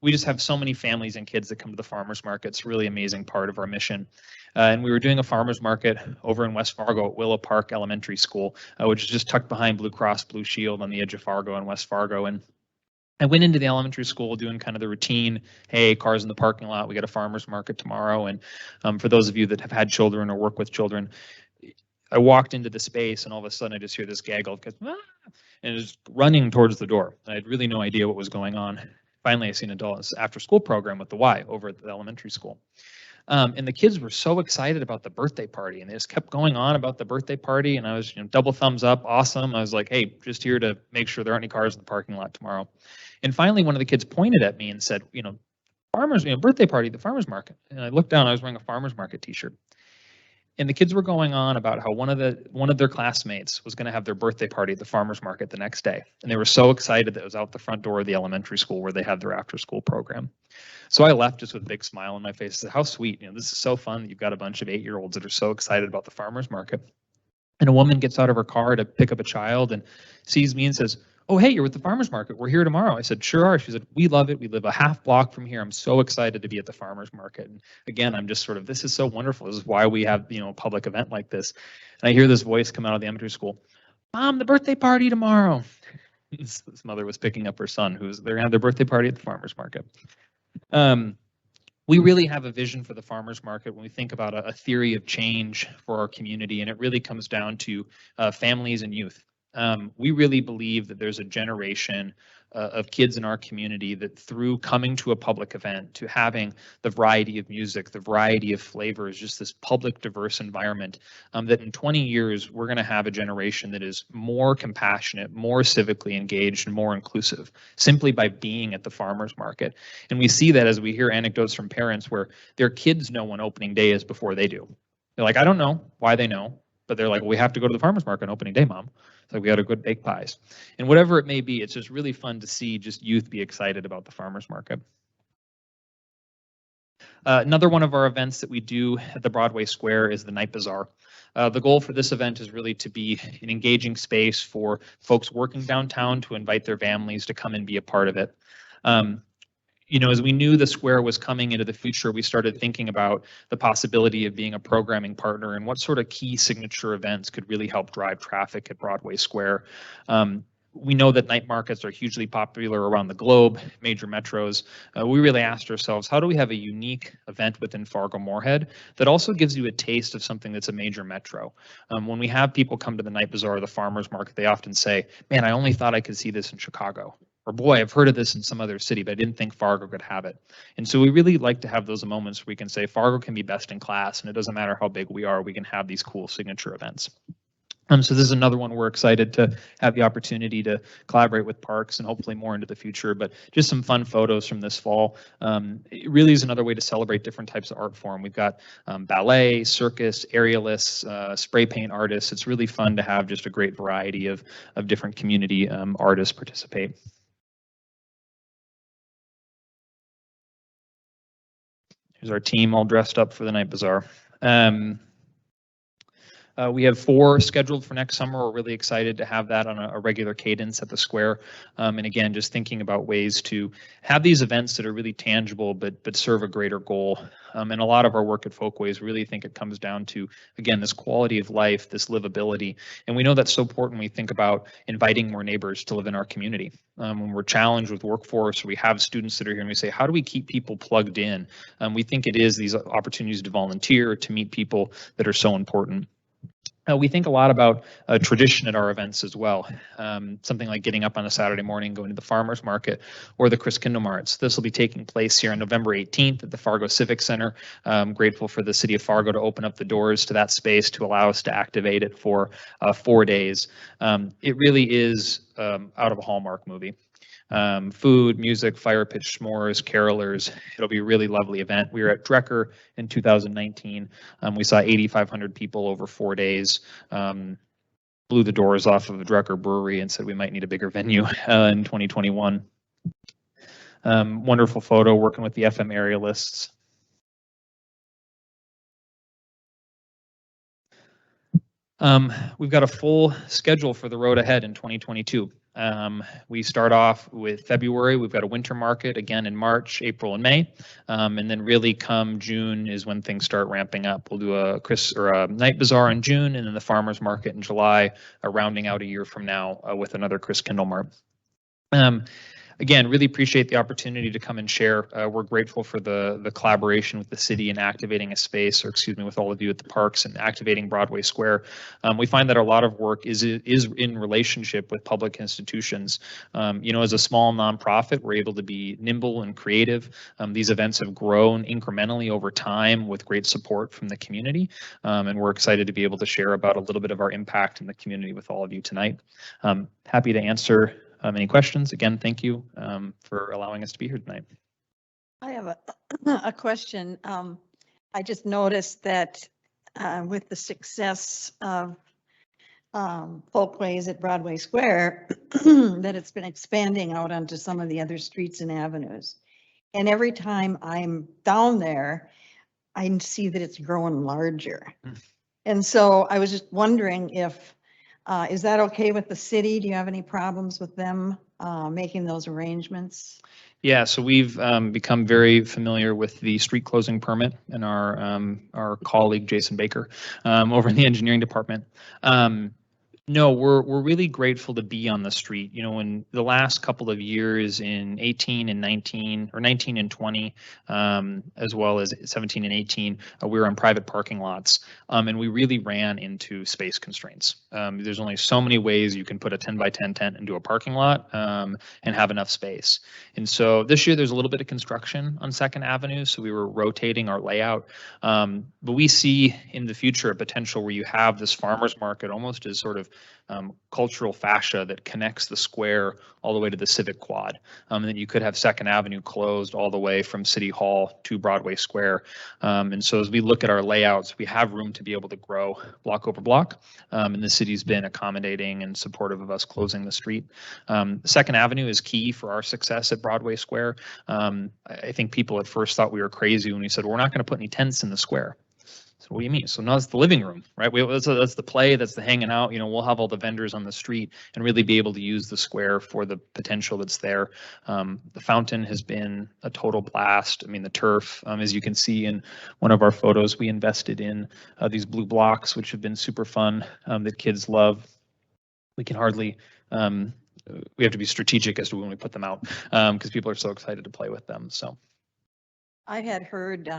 we just have so many families and kids that come to the farmers market. It's a really amazing part of our mission. And we were doing a farmers market over in West Fargo at Willow Park Elementary School, which is just tucked behind Blue Cross Blue Shield on the edge of Fargo and West Fargo. And I went into the elementary school doing kind of the routine, hey, cars in the parking lot, we got a farmers market tomorrow. And for those of you that have had children or work with children, I walked into the space and all of a sudden I just hear this gaggle, and it was running towards the door. I had really no idea what was going on. Finally, I seen an adult after school program with the Y over at the elementary school. And the kids were so excited about the birthday party, and they just kept going on about the birthday party. And I was, double thumbs up, awesome. I was like, hey, just here to make sure there aren't any cars in the parking lot tomorrow. And finally, one of the kids pointed at me and said, farmers, birthday party, the farmers market. And I looked down, I was wearing a farmers market t-shirt. And the kids were going on about how one of their classmates was going to have their birthday party at the farmers market the next day. And they were so excited that it was out the front door of the elementary school where they had their after school program. So I left just with a big smile on my face. I said, how sweet, this is so fun that you've got a bunch of 8-year-olds that are so excited about the farmers market. And a woman gets out of her car to pick up a child and sees me and says, oh, hey, you're with the farmers market. We're here tomorrow. I said, sure are. She said, we love it. We live a half block from here. I'm so excited to be at the farmers market. And again, I'm just this is so wonderful. This is why we have, a public event like this. And I hear this voice come out of the elementary school, Mom, the birthday party tomorrow. This mother was picking up her son they're going to have their birthday party at the farmers market. We really have a vision for the farmers market when we think about a theory of change for our community. And it really comes down to families and youth. We really believe that there's a generation of kids in our community that through coming to a public event, to having the variety of music, the variety of flavors, just this public diverse environment, that in 20 years, we're going to have a generation that is more compassionate, more civically engaged, and more inclusive simply by being at the farmers market. And we see that as we hear anecdotes from parents where their kids know when opening day is before they do. They're like, I don't know why they know, but they're like, well, we have to go to the farmers market on opening day, Mom. It's like, we got to go bake pies. And whatever it may be, it's just really fun to see just youth be excited about the farmers market. Another one of our events that we do at the Broadway Square is the Night Bazaar. The goal for this event is really to be an engaging space for folks working downtown to invite their families to come and be a part of it. You know, as we knew the square was coming into the future, we started thinking about the possibility of being a programming partner and what sort of key signature events could really help drive traffic at Broadway Square. We know that night markets are hugely popular around the globe, major metros. We really asked ourselves, how do we have a unique event within Fargo-Moorhead that also gives you a taste of something that's a major metro? When we have people come to the Night Bazaar or the farmers market, they often say, man, I only thought I could see this in Chicago. Or boy, I've heard of this in some other city, but I didn't think Fargo could have it. And so we really like to have those moments where we can say Fargo can be best in class, and it doesn't matter how big we are, we can have these cool signature events. So this is another one we're excited to have the opportunity to collaborate with parks and hopefully more into the future, but just some fun photos from this fall. It really is another way to celebrate different types of art form. We've got ballet, circus, aerialists, spray paint artists. It's really fun to have just a great variety of different community artists participate. Here's our team all dressed up for the Night Bazaar. We have 4 scheduled for next summer. We're really excited to have that on a regular cadence at the square. And again, just thinking about ways to have these events that are really tangible, but serve a greater goal. And a lot of our work at Folkways really think it comes down to, again, this quality of life, this livability. And we know that's so important when we think about inviting more neighbors to live in our community. When we're challenged with workforce, we have students that are here and we say, how do we keep people plugged in? We think it is these opportunities to volunteer, to meet people that are so important. We think a lot about tradition at our events as well. Something like getting up on a Saturday morning, going to the farmers market or the Chris Kindle Marts. This will be taking place here on November 18th at the Fargo Civic Center. I'm grateful for the city of Fargo to open up the doors to that space to allow us to activate it for 4 days. It really is out of a Hallmark movie. Food, music, fire pitch s'mores, carolers. It'll be a really lovely event. We were at Drecker in 2019. We saw 8,500 people over 4 days. Blew the doors off of the Drecker Brewery and said we might need a bigger venue in 2021. Wonderful photo working with the FM aerialists. We've got a full schedule for the road ahead in 2022. We start off with February. We've got a winter market again in March, April, and May. And then really come June is when things start ramping up. We'll do a Night Bazaar in June and then the farmers market in July, rounding out a year from now with another Chris Kindle Mart. Again, really appreciate the opportunity to come and share. We're grateful for the collaboration with the city and activating a space, or excuse me, with all of you at the parks and activating Broadway Square. We find that a lot of work is in relationship with public institutions. You know, as a small nonprofit, we're able to be nimble and creative. These events have grown incrementally over time with great support from the community. And we're excited to be able to share about a little bit of our impact in the community with all of you tonight. Happy to answer any questions. Again, thank you for allowing us to be here tonight. I have a question. I just noticed that with the success of Folkways at Broadway Square, that it's been expanding out onto some of the other streets and avenues. And every time I'm down there, I see that it's growing larger. And so I was just wondering if is that okay with the city? Do you have any problems with them making those arrangements? Yeah, so we've become very familiar with the street closing permit and our colleague Jason Baker over in the engineering department. No, we're really grateful to be on the street. You know, in the last couple of years in 18 and 19 or 19 and 20, as well as 17 and 18, we were on private parking lots. And we really ran into space constraints. There's only so many ways you can put a 10 by 10 tent into a parking lot and have enough space. And so this year there's a little bit of construction on 2nd Avenue. So we were rotating our layout. But we see in the future a potential where you have this farmer's market almost as sort of cultural fascia that connects the square all the way to the Civic Quad. And then you could have 2nd Avenue closed all the way from City Hall to Broadway Square. And so as we look at our layouts, we have room to be able to grow block over block. And the city's been accommodating and supportive of us closing the street. 2nd Avenue is key for our success at Broadway Square. I think people at first thought we were crazy when we said, we're not going to put any tents in the square. So what do you mean? So now it's the living room, right? That's the play, that's the hanging out. You know, we'll have all the vendors on the street and really be able to use the square for the potential that's there. The fountain has been a total blast. I mean, the turf, as you can see in one of our photos, we invested in these blue blocks, which have been super fun, that kids love. We can hardly, we have to be strategic as to when we put them out because people are so excited to play with them. So I had heard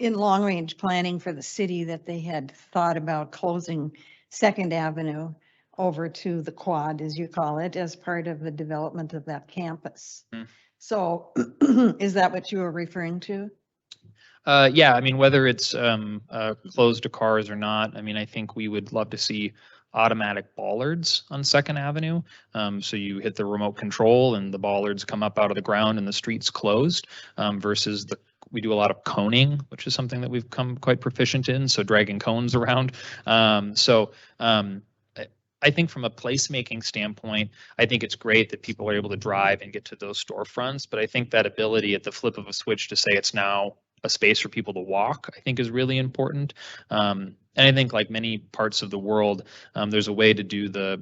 in long range planning for the city that they had thought about closing 2nd Avenue over to the quad, as you call it, as part of the development of that campus. So is that what you were referring to? Yeah, I mean, whether it's closed to cars or not, I mean, I think we would love to see automatic bollards on 2nd Avenue. So you hit the remote control and the bollards come up out of the ground and the street's closed versus we do a lot of coning, which is something that we've come quite proficient in. So dragging cones around. I think from a placemaking standpoint, I think it's great that people are able to drive and get to those storefronts. But I think that ability at the flip of a switch to say it's now a space for people to walk, I think is really important. And I think like many parts of the world, there's a way to do the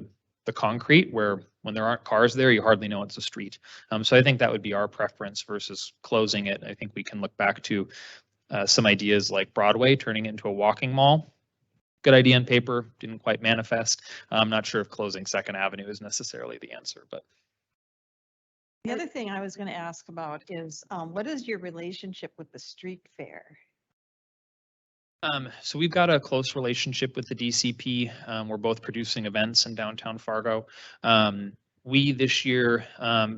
concrete where when there aren't cars there, you hardly know it's a street. So I think that would be our preference versus closing it. I think we can look back to some ideas like Broadway, turning it into a walking mall. Good idea on paper, didn't quite manifest. I'm not sure if closing 2nd Avenue is necessarily the answer, but. The other thing I was going to ask about is what is your relationship with the street fair? So we've got a close relationship with the DCP. We're both producing events in downtown Fargo. We this year,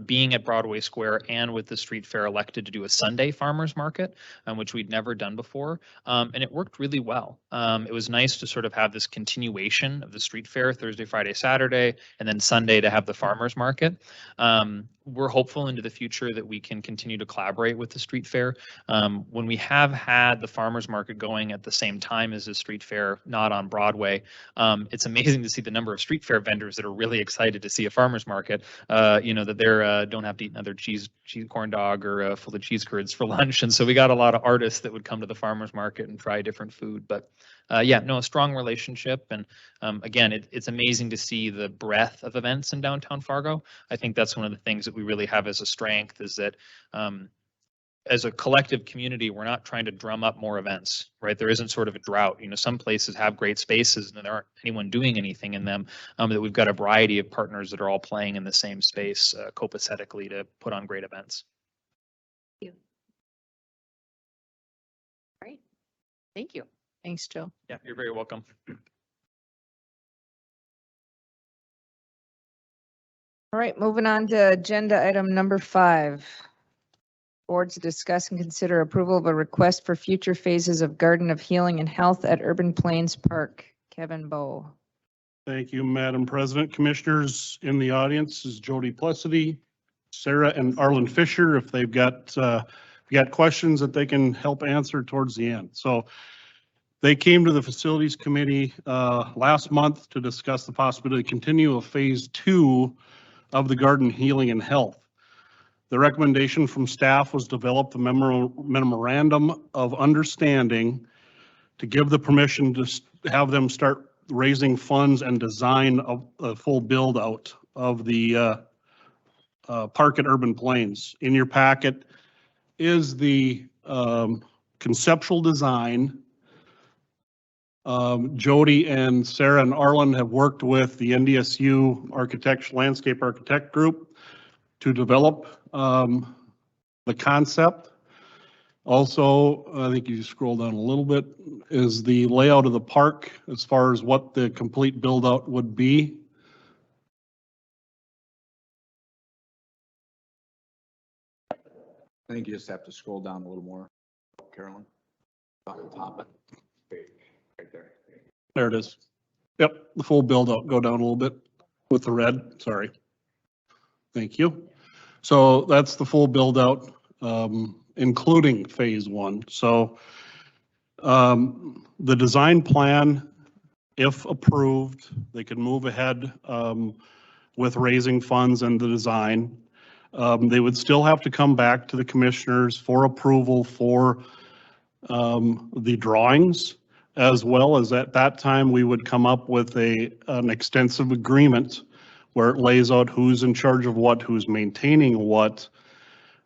being at Broadway Square and with the street fair, elected to do a Sunday farmers market, which we'd never done before. And it worked really well. It was nice to sort of have this continuation of the street fair, Thursday, Friday, Saturday, and then Sunday to have the farmers market. We're hopeful into the future that we can continue to collaborate with the street fair. When we have had the farmers market going at the same time as the street fair, not on Broadway, it's amazing to see the number of street fair vendors that are really excited to see a farmers market. You know, that they're don't have to eat another cheese corn dog or full of cheese curds for lunch. And so we got a lot of artists that would come to the farmers market and try different food. But yeah, no, a strong relationship. And again, it's amazing to see the breadth of events in downtown Fargo. I think that's one of the things that we really have as a strength is that as a collective community, we're not trying to drum up more events, right? There isn't sort of a drought. You know, some places have great spaces and there aren't anyone doing anything in them, that we've got a variety of partners that are all playing in the same space copacetically to put on great events. Thank you. Great. Thank you. Thanks, Joe. Yeah, you're very welcome. All right, moving on to agenda item number 5. Board to discuss and consider approval of a request for future phases of Garden of Healing and Health at Urban Plains Park. Kevin Bowe. Thank you, Madam President. Commissioners in the audience is Jody Plessity, Sarah and Arlen Fisher, if they've got questions that they can help answer towards the end. So they came to the Facilities Committee last month to discuss the possibility to continue a phase 2 of the Garden Healing and Health. The recommendation from staff was develop the memorandum of understanding to give the permission to have them start raising funds and design a full build out of the park at Urban Plains. In your packet is the conceptual design Jody and Sarah and Arlen have worked with the NDSU landscape architect group to develop the concept. Also, I think you scroll down a little bit, is the layout of the park as far as what the complete build out would be. I think you just have to scroll down a little more, Carolyn. On the top, right there. There it is. Yep, the full build out, go down a little bit with the red, sorry. Thank you. So that's the full build out, including phase one. So the design plan, if approved, they could move ahead with raising funds and the design. They would still have to come back to the commissioners for approval for the drawings, as well as at that time, we would come up with an extensive agreement where it lays out who's in charge of what, who's maintaining what.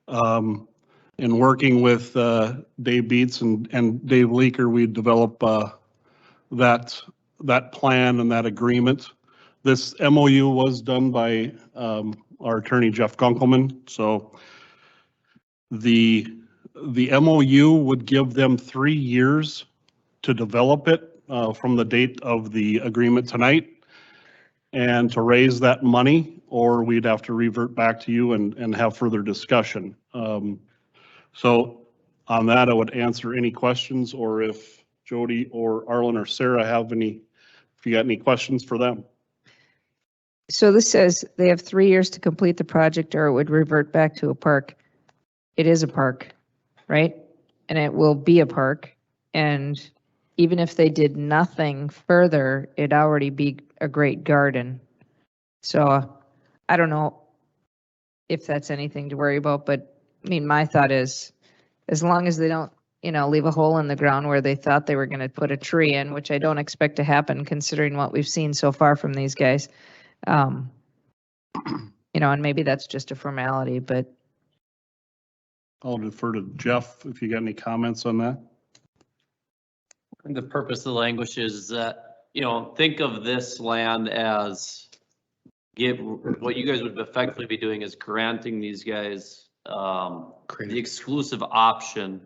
In working with Dave Beets and Dave Leaker, we develop that plan and that agreement. This MOU was done by our attorney, Jeff Gunkelman. So the MOU would give them 3 years to develop it from the date of the agreement tonight and to raise that money, or we'd have to revert back to you and have further discussion. So on that, I would answer any questions, or if Jody or Arlen or Sarah have any, if you got any questions for them. So this says they have 3 years to complete the project or it would revert back to a park. It is a park, right? And it will be a park. And even if they did nothing further, it'd already be a great garden. So I don't know if that's anything to worry about, but I mean, my thought is as long as they don't, leave a hole in the ground where they thought they were going to put a tree in, which I don't expect to happen considering what we've seen so far from these guys. And maybe that's just a formality, but. I'll defer to Jeff if you got any comments on that. The purpose of the language is that, think of this land as what you guys would effectively be doing is granting these guys the exclusive option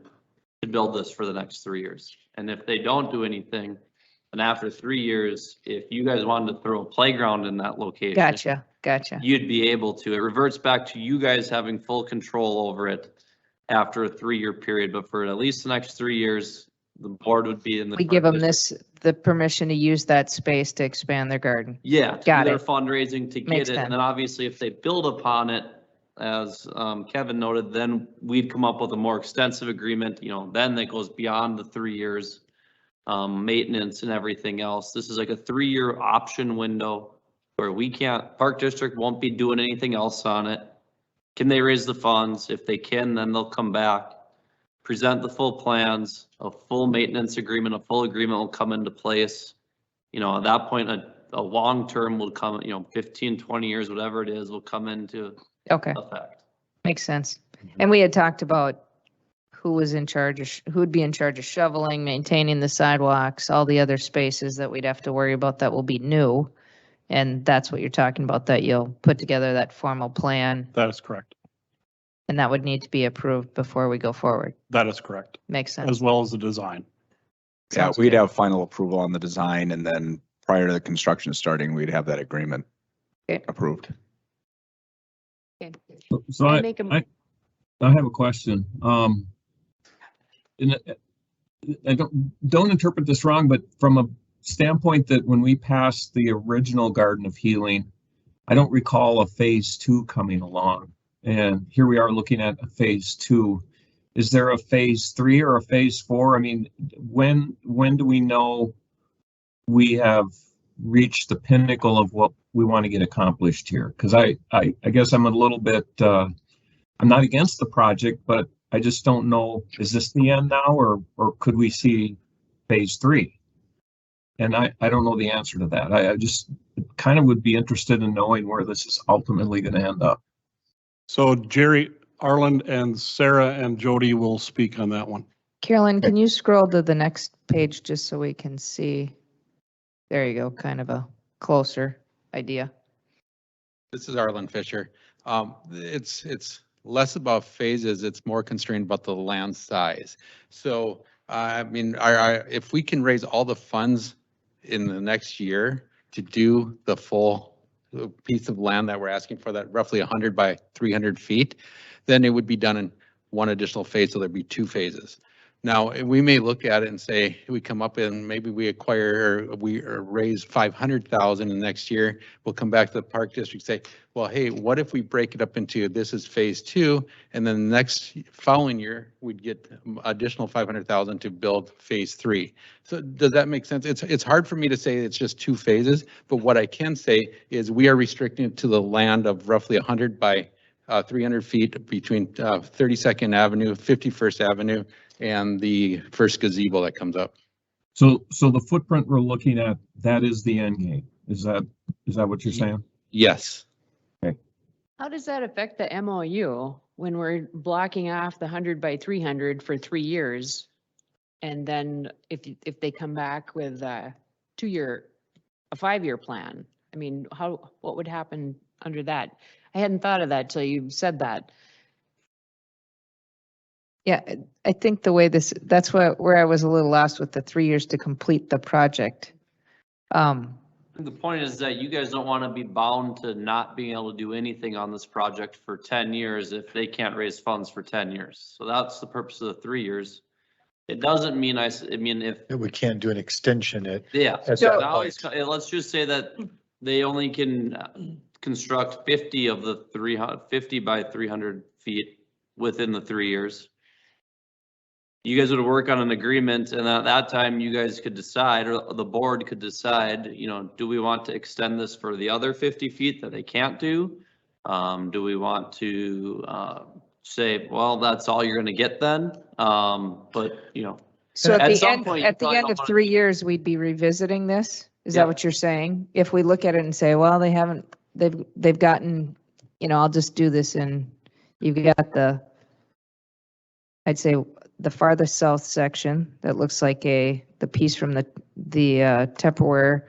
to build this for the next 3 years. And if they don't do anything, then after 3 years, if you guys wanted to throw a playground in that location. Gotcha. You'd be able to. It reverts back to you guys having full control over it after a 3-year period, but for at least the next 3 years, the board would be in the. We give them the permission to use that space to expand their garden. Yeah. Got their it. Fundraising to get it. And then obviously if they build upon it, as Kevin noted, then we'd come up with a more extensive agreement, then that goes beyond the 3 years, maintenance and everything else. This is like a 3-year option window where Park District won't be doing anything else on it. Can they raise the funds? If they can, then they'll come back, present the full plans, a full maintenance agreement, a full agreement will come into place. At that point, a long-term will come, 15, 20 years, whatever it is, will come into effect. Makes sense. And we had talked about who would be in charge of shoveling, maintaining the sidewalks, all the other spaces that we'd have to worry about that will be new. And that's what you're talking about, that you'll put together that formal plan. That is correct. And that would need to be approved before we go forward. That is correct. Makes sense. As well as the design. Yeah, we'd have final approval on the design, and then prior to the construction starting, we'd have that agreement approved. So I have a question. And I don't interpret this wrong, but from a standpoint that when we passed the original Garden of Healing, I don't recall a phase 2 coming along. And here we are looking at a phase 2. Is there a phase 3 or a phase 4? I mean, when do we know we have reached the pinnacle of what we want to get accomplished here? Because I guess I'm a little bit, I'm not against the project, but I just don't know, is this the end now, or could we see phase 3? And I don't know the answer to that. I just kind of would be interested in knowing where this is ultimately going to end up. So Jerry, Arlen, and Sarah and Jody will speak on that one. Carolyn, can you scroll to the next page just so we can see? There you go, kind of a closer idea. This is Arlen Fisher. It's less about phases, it's more constrained about the land size. So, I mean, if we can raise all the funds in the next year to do the full piece of land that we're asking for, that roughly 100 by 300 feet, then it would be done in one additional phase, so there'd be 2 phases. Now, we may look at it and say, we come up and maybe we acquire, or we raise 500,000 in the next year. We'll come back to the park district, say, well, hey, what if we break it up into, this is phase 2, and then the next following year, we'd get additional 500,000 to build phase 3. So does that make sense? It's hard for me to say it's just 2 phases, but what I can say is we are restricting it to the land of roughly 100 by 300 feet between 32nd Avenue, 51st Avenue, and the first gazebo that comes up. So the footprint we're looking at, that is the end game. Is that what you're saying? Yes. How does that affect the MOU when we're blocking off the 100 by 300 for 3 years? And then if they come back with a 5-year plan, I mean, what would happen under that? I hadn't thought of that till you said that. Yeah, I think the way that's where I was a little lost with the 3 years to complete the project. The point is that you guys don't want to be bound to not being able to do anything on this project for 10 years if they can't raise funds for 10 years. So that's the purpose of the 3 years. It doesn't mean, I mean, if We can't do an extension at. yeah, at so that now point. let's just say that they only can construct 50 of the 50 by 300 feet within the 3 years. You guys would work on an agreement, and at that time you guys could decide, or the board could decide, you know, do we want to extend this for the other 50 feet that they can't do? Do we want to say, well, that's all you're gonna get then? But you know. So At at some the end, point, you at the probably end don't of wanna- 3 years, we'd be revisiting this? Is Yeah. that what you're saying? If we look at it and say, well, they've gotten, you know, I'll just do this, and you've got I'd say the farthest south section that looks like the piece from the Tupperware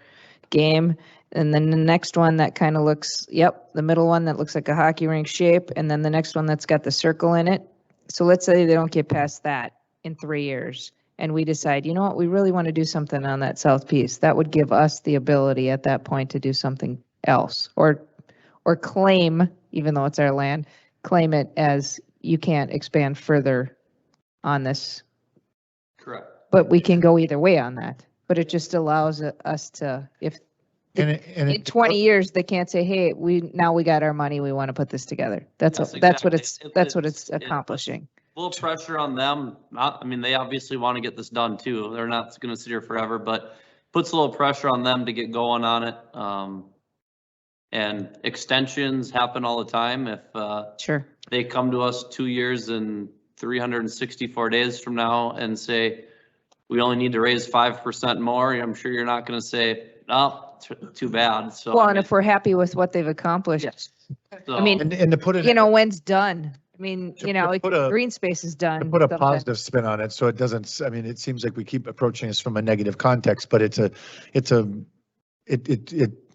game. And then the next one that kind of looks, the middle one that looks like a hockey rink shape. And then the next one that's got the circle in it. So let's say they don't get past that in 3 years. And we decide, you know what, we really want to do something on that south piece. That would give us the ability at that point to do something else, or claim, even though it's our land, claim it as you can't expand further on this. Correct. But we can go either way on that. But it just allows us to, if in 20 years, they can't say, hey, we got our money, we want to put this together. That's Yes, what exactly. it's accomplishing. A little pressure on them. I mean, they obviously want to get this done too. They're not going to sit here forever, but puts a little pressure on them to get going on it. And extensions happen all the time. If Sure. they come to us 2 years and 364 days from now and say, we only need to raise 5% more, I'm sure you're not going to say, no, too bad. So, Well, and if we're happy with what they've accomplished, yes. I mean, And to put it. you know, when's done? I mean, To you know, put a- green space is done. To put a sometime. positive spin on it, so it doesn't, I mean, it seems like we keep approaching this from a negative context, but it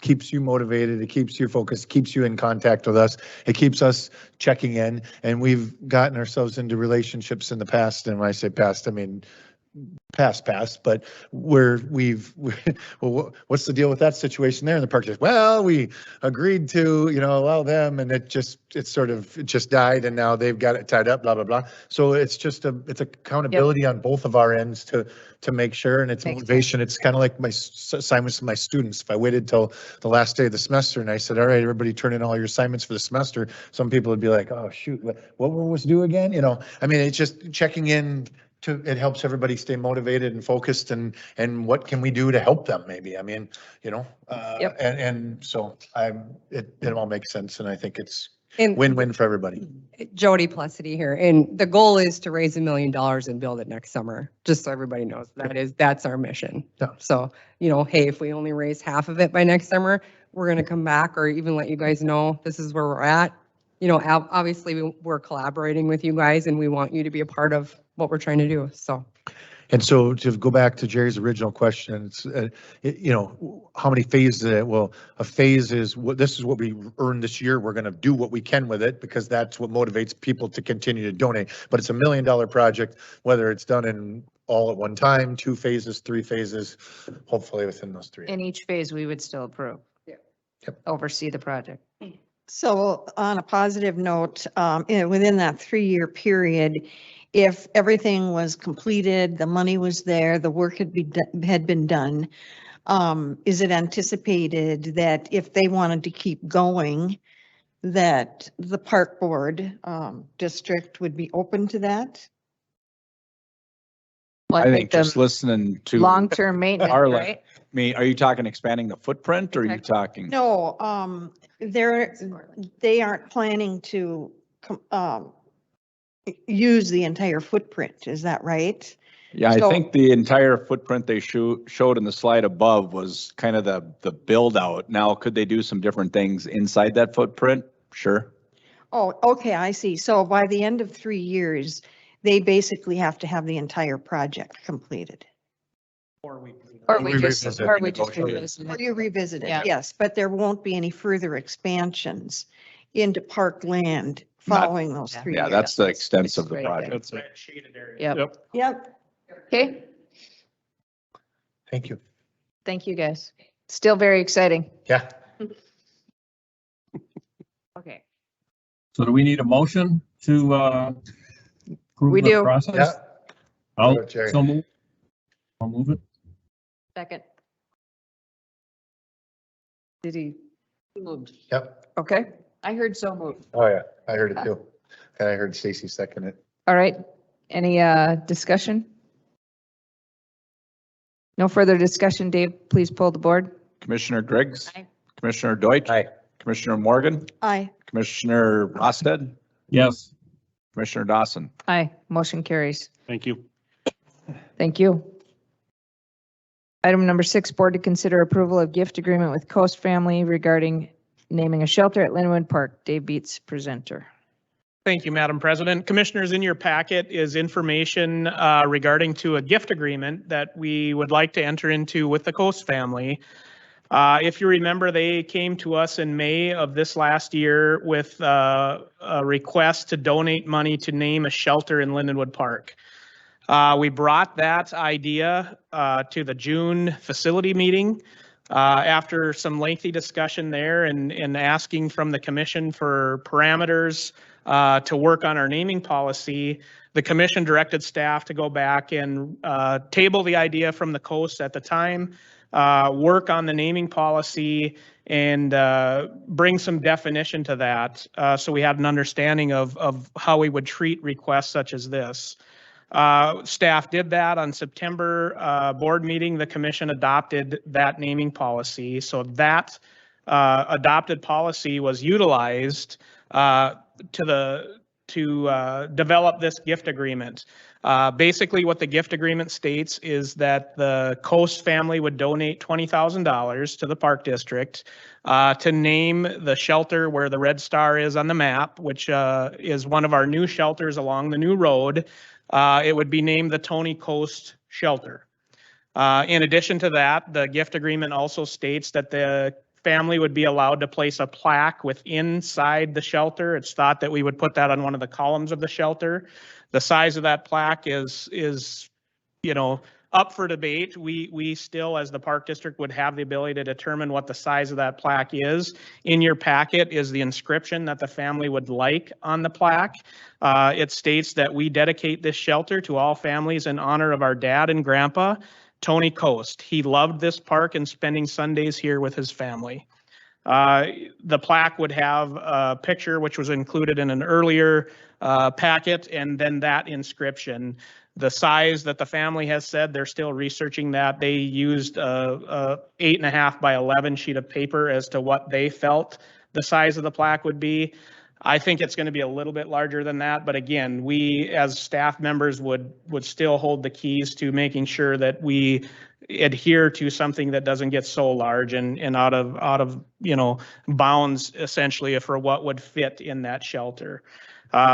keeps you motivated, it keeps you focused, keeps you in contact with us, it keeps us checking in, and we've gotten ourselves into relationships in the past, and when I say past, I mean past, but well, what's the deal with that situation there in the park? Well, we agreed to, you know, allow them, and it just died, and now they've got it tied up, blah, blah, blah. So it's accountability on both of our ends to make sure, and it's Makes motivation. It's kind of like my assignments to my students. If I waited till the last day of the semester and I said, all right, everybody turn in all your assignments for the semester, some people would be like, oh, shoot, what was due again? You know, I mean, it's just checking in. It helps everybody stay motivated and focused, and what can we do to help them maybe? I mean, you know, and so it all makes sense, and I think it's win-win for everybody. Jody Plessity here, and the goal is to raise $1 million and build it next summer, just so everybody knows that's our mission. Yeah. So, you know, hey, if we only raise half of it by next summer, we're going to come back or even let you guys know this is where we're at. obviously we're collaborating with you guys and we want you to be a part of what we're trying to do. So. And so to go back to Jerry's original question, it's, how many phases? Well, a phase is this is what we earned this year. We're going to do what we can with it because that's what motivates people to continue to donate. But it's $1 million project, whether it's done in all at one time, 2 phases, 3 phases, hopefully within those 3. In each phase, we would still approve. Yep. Oversee the project. So on a positive note, within that 3-year period, if everything was completed, the money was there, the work had been done, is it anticipated that if they wanted to keep going, that the park board district would be open to that? Well, I think the just listening to long-term maintenance, Arlen, right? are you talking expanding the footprint or are you talking? No, they aren't planning to use the entire footprint. Is that right? Yeah, I So- think the entire footprint they showed in the slide above was kind of the build out. Now, could they do some different things inside that footprint? Sure. Oh, okay, I see. So by the end of 3 years, they basically have to have the entire project completed. Or we We just, revisit or and we just negotiate. revisit Or it. you revisit Yeah. it, yes, but there won't be any further expansions into park land Not- following those 3 years. Yeah, that's the extent of the Right project. That's it. Red shaded area. Yep. Yep. Okay, Thank you. thank you, guys. Still very exciting. Yeah. Okay. So do we need a motion to approve We the do. process? Yeah. I'll, Go, Jerry. so move. I'll move it. Second. Did he? Moved. Yep. Okay, I heard so moved. Oh, yeah. I heard it too. And I heard Stacy second it. all right. Any discussion? No further discussion. Dave, please pull the board. Commissioner Griggs? Aye. Commissioner Deutsch? Aye. Commissioner Morgan? Aye. Commissioner Rosted? Yes. Commissioner Dawson? Aye, motion carries. Thank you. Thank you. Item number 6, board to consider approval of gift agreement with Coast Family regarding naming a shelter at Linwood Park. Dave Beats, presenter. Thank you, Madam President. Commissioners, in your packet is information regarding to a gift agreement that we would like to enter into with the Coast family. If you remember, they came to us in May of this last year with a request to donate money to name a shelter in Linwood Park. We brought that idea to the June facility meeting. After some lengthy discussion there and asking from the commission for parameters to work on our naming policy, the commission directed staff to go back and table the idea from the Coast at the time, work on the naming policy and bring some definition to that so we had an understanding of how we would treat requests such as this. Staff did that on September board meeting. The commission adopted that naming policy. So that adopted policy was utilized to develop this gift agreement. Basically, what the gift agreement states is that the Coast family would donate $20,000 to the park district to name the shelter where the red star is on the map, which is one of our new shelters along the new road. It would be named the Tony Coast Shelter. In addition to that, the gift agreement also states that the family would be allowed to place a plaque inside the shelter. It's thought that we would put that on one of the columns of the shelter. The size of that plaque is up for debate. We still, as the park district, would have the ability to determine what the size of that plaque is. In your packet is the inscription that the family would like on the plaque. It states that we dedicate this shelter to all families in honor of our dad and grandpa, Tony Coast. He loved this park and spending Sundays here with his family. The plaque would have a picture which was included in an earlier packet, and then that inscription. The size that the family has said, they're still researching that. They used a 8.5 by 11 sheet of paper as to what they felt the size of the plaque would be. I think it's going to be a little bit larger than that, but again, we as staff members would still hold the keys to making sure that we adhere to something that doesn't get so large and out of bounds essentially for what would fit in that shelter.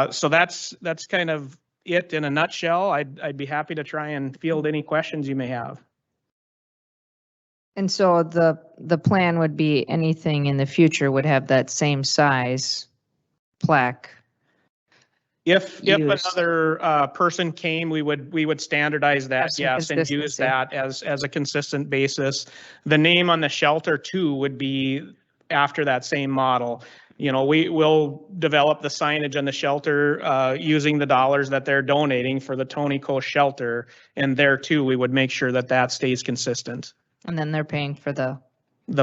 So that's kind of it in a nutshell. I'd be happy to try and field any questions you may have. And so the plan would be anything in the future would have that same size plaque. If used. another person came, we would standardize that, Have some yes, and use consistency. that as a consistent basis. The name on the shelter too would be after that same model. We will develop the signage on the shelter using the dollars that they're donating for the Tony Coast shelter. And there too, we would make sure that that stays consistent. And then they're paying for the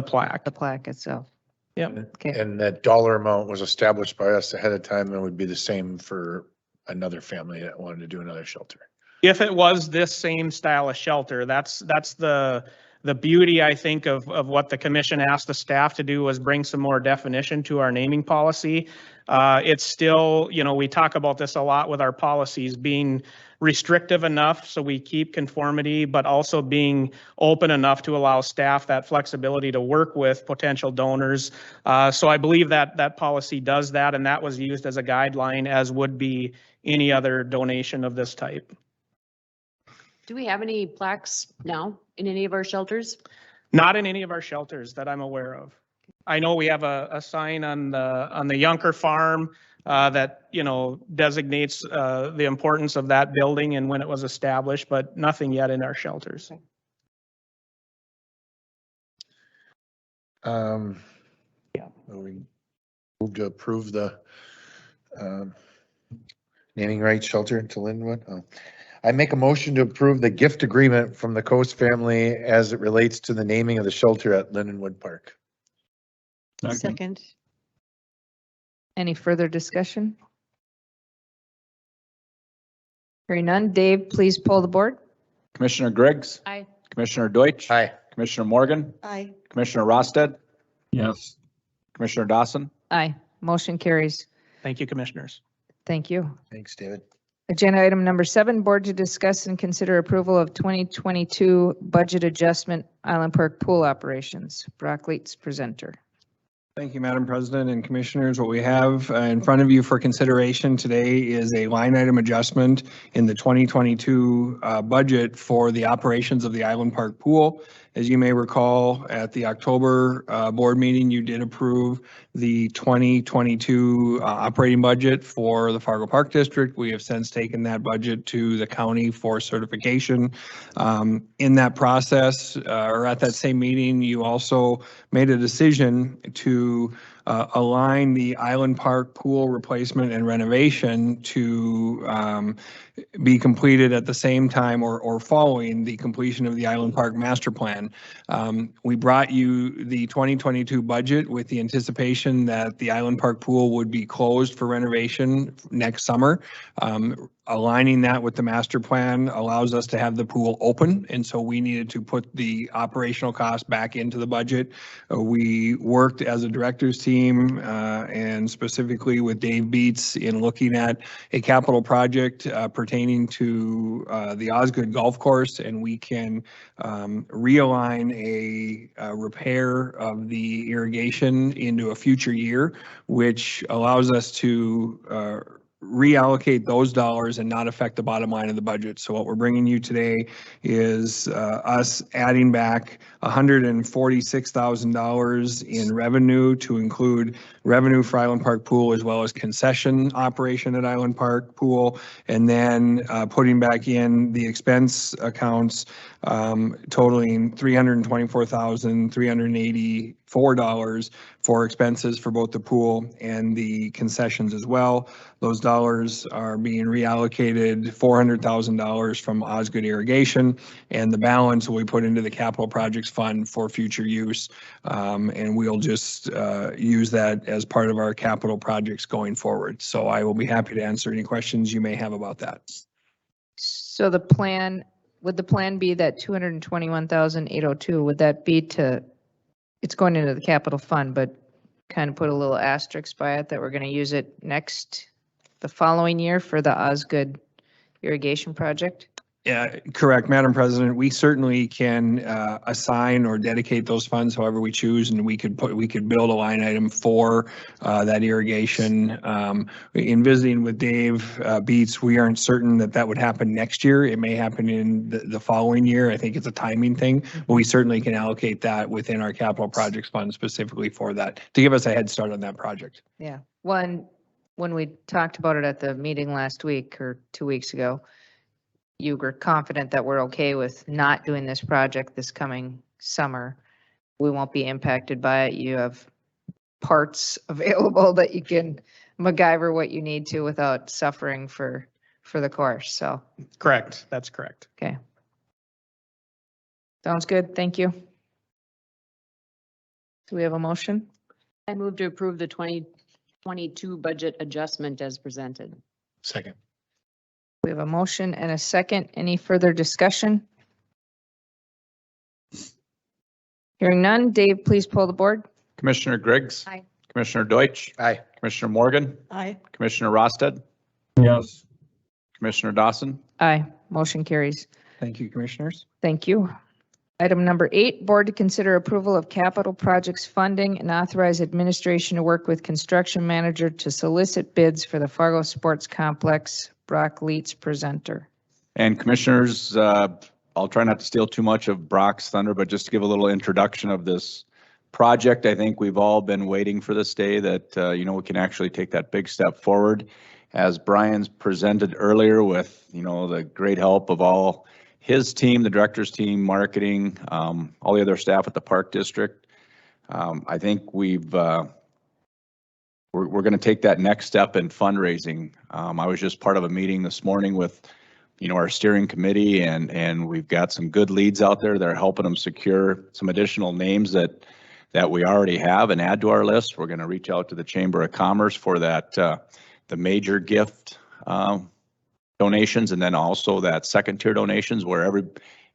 plaque. the plaque itself. Yep. Okay. And that dollar amount was established by us ahead of time and would be the same for another family that wanted to do another shelter. If it was this same style of shelter, that's the beauty, I think, of what the commission asked the staff to do was bring some more definition to our naming policy. It's still, we talk about this a lot with our policies being restrictive enough so we keep conformity, but also being open enough to allow staff that flexibility to work with potential donors. So I believe that policy does that, and that was used as a guideline, as would be any other donation of this type. Do we have any plaques now in any of our shelters? Not in any of our shelters that I'm aware of. I know we have a sign on the Yunker farm that, designates the importance of that building and when it was established, but nothing yet in our shelters. Yeah. We move to approve the naming rights shelter to Linwood. I make a motion to approve the gift agreement from the Coast family as it relates to the naming of the shelter at Linwood Park. Second. Any further discussion? Hearing none. Dave, please pull the board. Commissioner Griggs, Aye. Commissioner Deutsch. Aye. Commissioner Morgan, Aye. Commissioner Rosted, Yes. Commissioner Dawson. Aye. Motion carries. Thank you, commissioners. Thank you. Thanks, David. Agenda item number 7, board to discuss and consider approval of 2022 budget adjustment Island Park pool operations. Brock Leets, presenter. Thank you, Madam President and Commissioners. What we have in front of you for consideration today is a line item adjustment in the 2022 budget for the operations of the Island Park Pool. As you may recall, at the October board meeting, you did approve the 2022 operating budget for the Fargo Park District. We have since taken that budget to the county for certification. In that process, or at that same meeting, you also made a decision to align the Island Park pool replacement and renovation to be completed at the same time or following the completion of the Island Park master plan. We brought you the 2022 budget with the anticipation that the Island Park pool would be closed for renovation next summer. Aligning that with the master plan allows us to have the pool open, and so we needed to put the operational cost back into the budget. We worked as a director's team and specifically with Dave Beets in looking at a capital project pertaining to the Osgood Golf Course, and we can realign a repair of the irrigation into a future year, which allows us to reallocate those dollars and not affect the bottom line of the budget. So what we're bringing you today is us adding back $146,000 in revenue to include revenue for Island Park Pool as well as concession operation at Island Park Pool, and then putting back in the expense accounts totaling $324,384 for expenses for both the pool and the concessions as well. Those dollars are being reallocated, $400,000 from Osgood irrigation, and the balance will be put into the capital projects fund for future use. And we'll just use that as part of our capital projects going forward. So I will be happy to answer any questions you may have about that. So the plan, would the plan be that 221,802, would that be to, it's going into the capital fund, but kind of put a little asterisk by it that we're going to use it the following year for the Osgood irrigation project? Yeah, correct, Madam President. We certainly can assign or dedicate those funds however we choose, and we could build a line item for that irrigation. In visiting with Dave Beets, we aren't certain that would happen next year. It may happen in the following year. I think it's a timing thing, but we certainly can allocate that within our capital projects fund specifically for that, to give us a head start on that project. Yeah. When we talked about it at the meeting last week or 2 weeks ago, you were confident that we're okay with not doing this project this coming summer. We won't be impacted by it. You have parts available that you can MacGyver what you need to without suffering for the course. So, Correct. That's correct. okay. Sounds good. Thank you. Do we have a motion? I move to approve the 2022 budget adjustment as presented. Second. We have a motion and a second. Any further discussion? Hearing none. Dave, please pull the board. Commissioner Griggs? Aye. Commissioner Deutsch? Aye. Commissioner Morgan? Aye. Commissioner Rosted? Yes. Commissioner Dawson? Aye. Motion carries. Thank you, commissioners. Thank you. Item number 8, board to consider approval of capital projects funding and authorize administration to work with construction manager to solicit bids for the Fargo Sports Complex. Brock Leitz, presenter. And commissioners, I'll try not to steal too much of Brock's thunder, but just to give a little introduction of this project. I think we've all been waiting for this day that, we can actually take that big step forward. As Brian's presented earlier with, the great help of all his team, the director's team, marketing, all the other staff at the Park District. I think we're going to take that next step in fundraising. I was just part of a meeting this morning with, our steering committee, and we've got some good leads out there that are helping them secure some additional names that we already have and add to our list. We're going to reach out to the Chamber of Commerce for that, the major gift donations, and then also that second tier donations where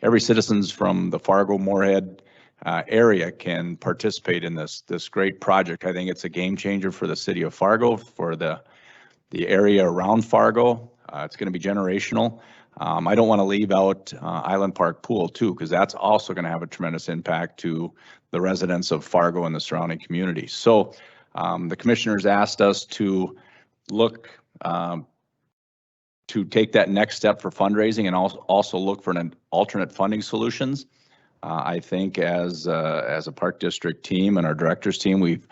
every citizens from the Fargo, Moorhead area can participate in this great project. I think it's a game changer for the city of Fargo, for the area around Fargo. It's going to be generational. I don't want to leave out Island Park Pool too, because that's also going to have a tremendous impact to the residents of Fargo and the surrounding community. So the commissioners asked us to look to take that next step for fundraising and also look for an alternate funding solutions. I think as a Park District team and our directors team, we've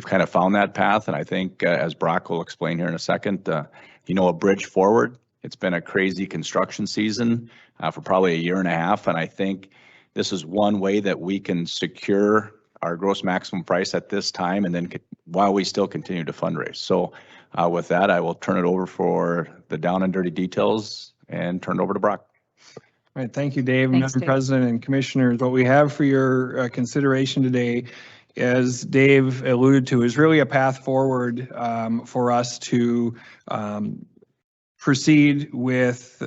kind of found that path. And I think as Brock will explain here in a second, a bridge forward. It's been a crazy construction season for probably a year and a half. And I think this is one way that we can secure our gross maximum price at this time and then while we still continue to fundraise. So with that, I will turn it over for the down and dirty details and turn it over to Brock. All right, thank you, Dave. Thanks, Madam Dave. President and Commissioners, what we have for your consideration today, as Dave alluded to, is really a path forward for us to proceed with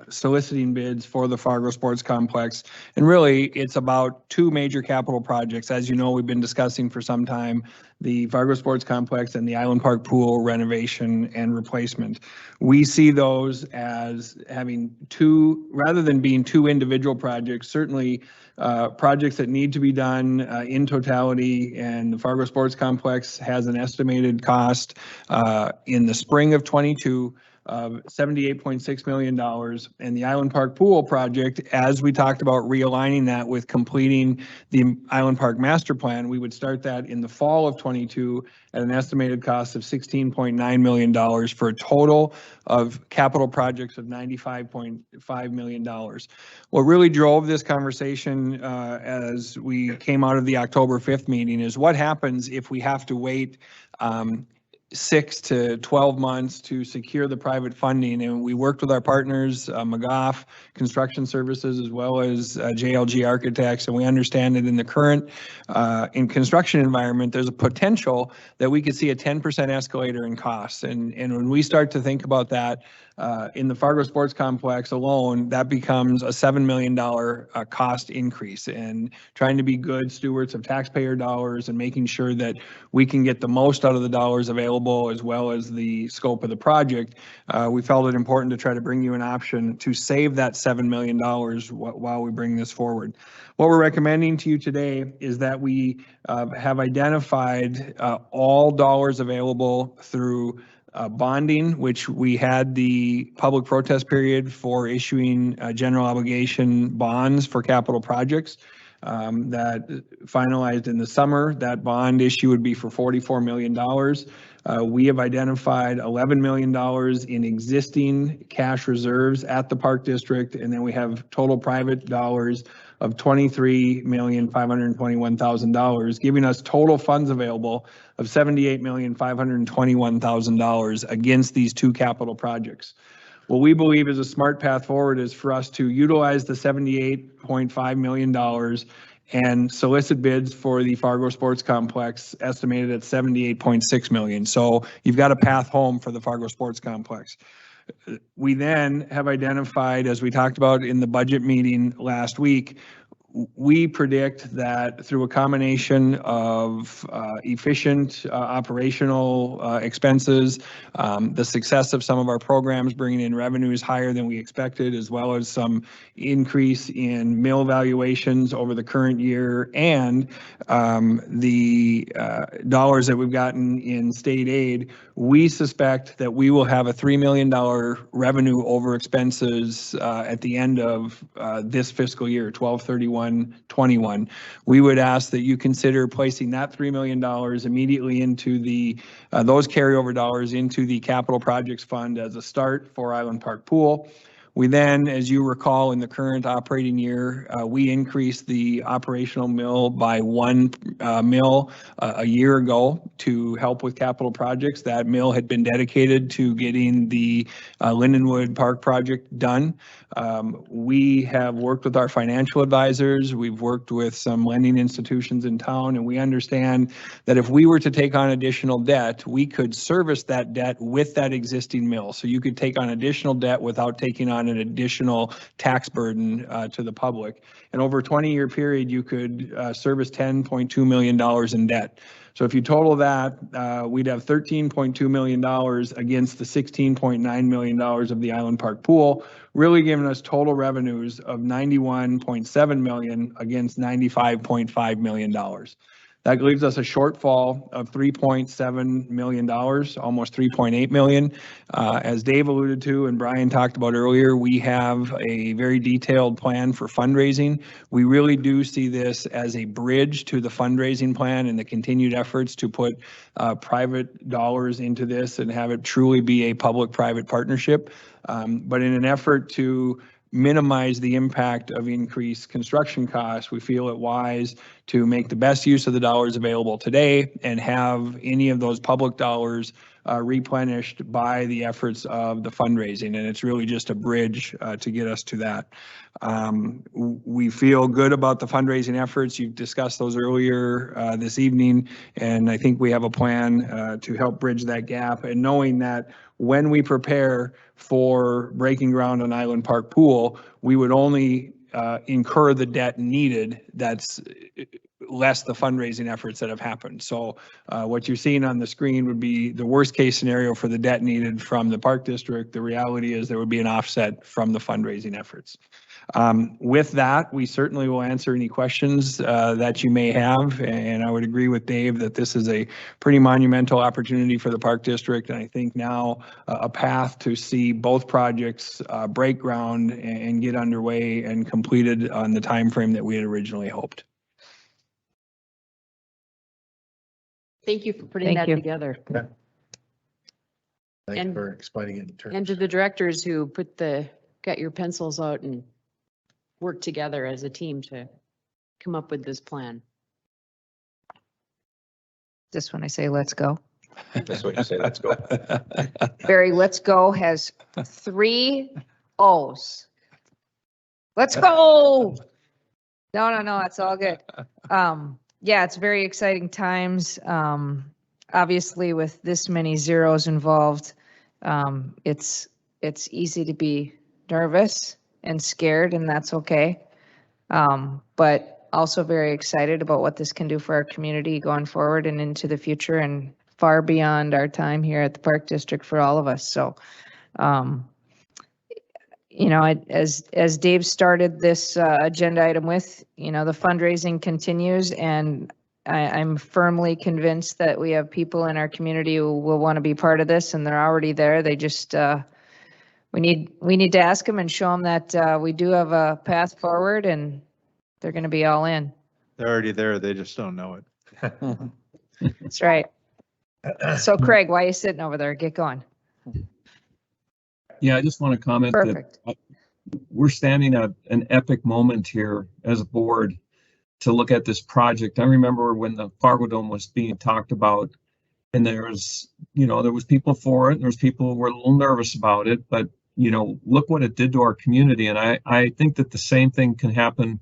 soliciting bids for the Fargo Sports Complex. And really, it's about two major capital projects. As you know, we've been discussing for some time the Fargo Sports Complex and the Island Park Pool renovation and replacement. We see those as having two, rather than being two individual projects, certainly projects that need to be done in totality. And the Fargo Sports Complex has an estimated cost in the spring of 22 of $78.6 million. And the Island Park Pool project, as we talked about realigning that with completing the Island Park Master Plan, we would start that in the fall of 22 at an estimated cost of $16.9 million for a total of capital projects of $95.5 million. What really drove this conversation as we came out of the October 5th meeting is what happens if we have to wait 6 to 12 months to secure the private funding. And we worked with our partners, McGough Construction Services, as well as JLG Architects. And we understand that in the current in construction environment, there's a potential that we could see a 10% escalator in costs. And when we start to think about that, in the Fargo Sports Complex alone, that becomes a $7 million cost increase. And trying to be good stewards of taxpayer dollars and making sure that we can get the most out of the dollars available as well as the scope of the project, we felt it important to try to bring you an option to save that $7 million while we bring this forward. What we're recommending to you today is that we have identified all dollars available through bonding, which we had the public protest period for issuing general obligation bonds for capital projects that finalized in the summer. That bond issue would be for $44 million. We have identified $11 million in existing cash reserves at the Park District, and then we have total private dollars of $23,521,000, giving us total funds available of $78,521,000 against these two capital projects. What we believe is a smart path forward is for us to utilize the $78.5 million and solicit bids for the Fargo Sports Complex estimated at $78.6 million. So you've got a path home for the Fargo Sports Complex. We then have identified, as we talked about in the budget meeting last week, we predict that through a combination of efficient operational expenses, the success of some of our programs bringing in revenues higher than we expected, as well as some increase in mill valuations over the current year, and the dollars that we've gotten in state aid, we suspect that we will have a $3 million revenue over expenses at the end of this fiscal year, 12/31/21. We would ask that you consider placing that $3 million immediately into the those carryover dollars into the capital projects fund as a start for Island Park Pool. We then, as you recall, in the current operating year, we increased the operational mill by 1 mill a year ago to help with capital projects. That mill had been dedicated to getting the Linwood Park project done. We have worked with our financial advisors. We've worked with some lending institutions in town, and we understand that if we were to take on additional debt, we could service that debt with that existing mill. So you could take on additional debt without taking on an additional tax burden to the public. And over a 20-year period, you could service $10.2 million in debt. So if you total that, we'd have $13.2 million against the $16.9 million of the Island Park Pool, really giving us total revenues of $91.7 million against $95.5 million. That leaves us a shortfall of $3.7 million, almost $3.8 million. As Dave alluded to and Brian talked about earlier, we have a very detailed plan for fundraising. We really do see this as a bridge to the fundraising plan and the continued efforts to put private dollars into this and have it truly be a public-private partnership. But in an effort to minimize the impact of increased construction costs, we feel it wise to make the best use of the dollars available today and have any of those public dollars replenished by the efforts of the fundraising. And it's really just a bridge to get us to that. We feel good about the fundraising efforts. You've discussed those earlier this evening, and I think we have a plan to help bridge that gap. And knowing that when we prepare for breaking ground on Island Park Pool, we would only incur the debt needed. That's less the fundraising efforts that have happened. So what you're seeing on the screen would be the worst case scenario for the debt needed from the Park District. The reality is there would be an offset from the fundraising efforts. With that, we certainly will answer any questions that you may have. And I would agree with Dave that this is a pretty monumental opportunity for the Park District. And I think now a path to see both projects break ground and get underway and completed on the time frame that we had originally hoped. Thank you for putting Thank that you. together. Yeah. Thank you And- for explaining it in terms. And to the directors who got your pencils out and worked together as a team to come up with this plan. Just when I say, let's go. That's what you say, let's go. Barry, let's go has 3 O's. Let's go. No, it's all good. Yeah, it's very exciting times. Obviously with this many zeros involved, it's it's easy to be nervous and scared, and that's okay. But also very excited about what this can do for our community going forward and into the future and far beyond our time here at the Park District for all of us. So, as Dave started this agenda item with, the fundraising continues, and I'm firmly convinced that we have people in our community who will want to be part of this, and they're already there. They just, we need to ask them and show them that we do have a path forward, and they're going to be all in. They're already there. They just don't know it. That's right. So Craig, why are you sitting over there? Get going. Yeah, I just want to comment Perfect. that we're standing at an epic moment here as a board to look at this project. I remember when the Fargo Dome was being talked about, and there was people for it, and there was people who were a little nervous about it, but look what it did to our community. And I think that the same thing can happen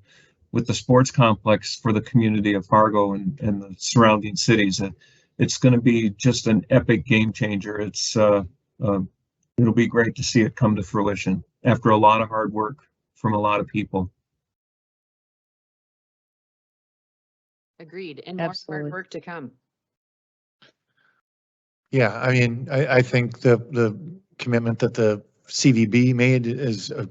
with the sports complex for the community of Fargo and the surrounding cities. It's going to be just an epic game changer. It'll be great to see it come to fruition after a lot of hard work from a lot of people. Agreed. And more Absolutely. hard work to come. Yeah, I mean, I think the commitment that the CVB made is a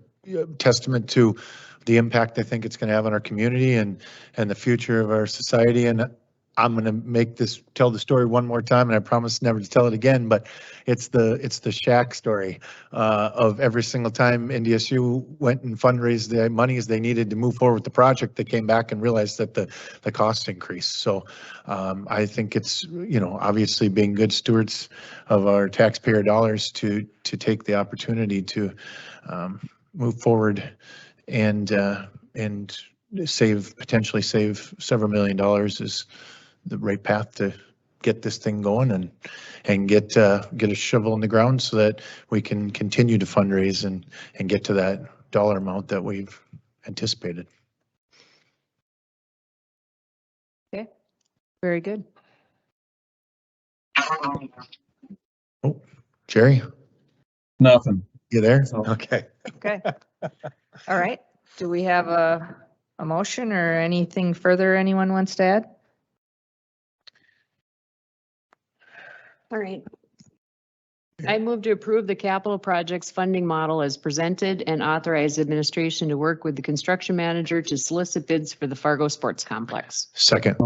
testament to the impact I think it's going to have on our community and the future of our society. And I'm going to tell the story one more time, and I promise never to tell it again, but it's the Shaq story of every single time NDSU went and fundraised the monies they needed to move forward with the project, they came back and realized that the cost increased. So I think it's, obviously being good stewards of our taxpayer dollars to take the opportunity to move forward and potentially save several $1 million is the right path to get this thing going and get a shovel in the ground so that we can continue to fundraise and get to that dollar amount that we've anticipated. Okay, very good. Oh, Jerry, Nothing. you there? So- Okay. Okay. All right. Do we have a motion or anything further anyone wants to add? All right. I move to approve the capital projects funding model as presented and authorize administration to work with the construction manager to solicit bids for the Fargo Sports Complex. Second.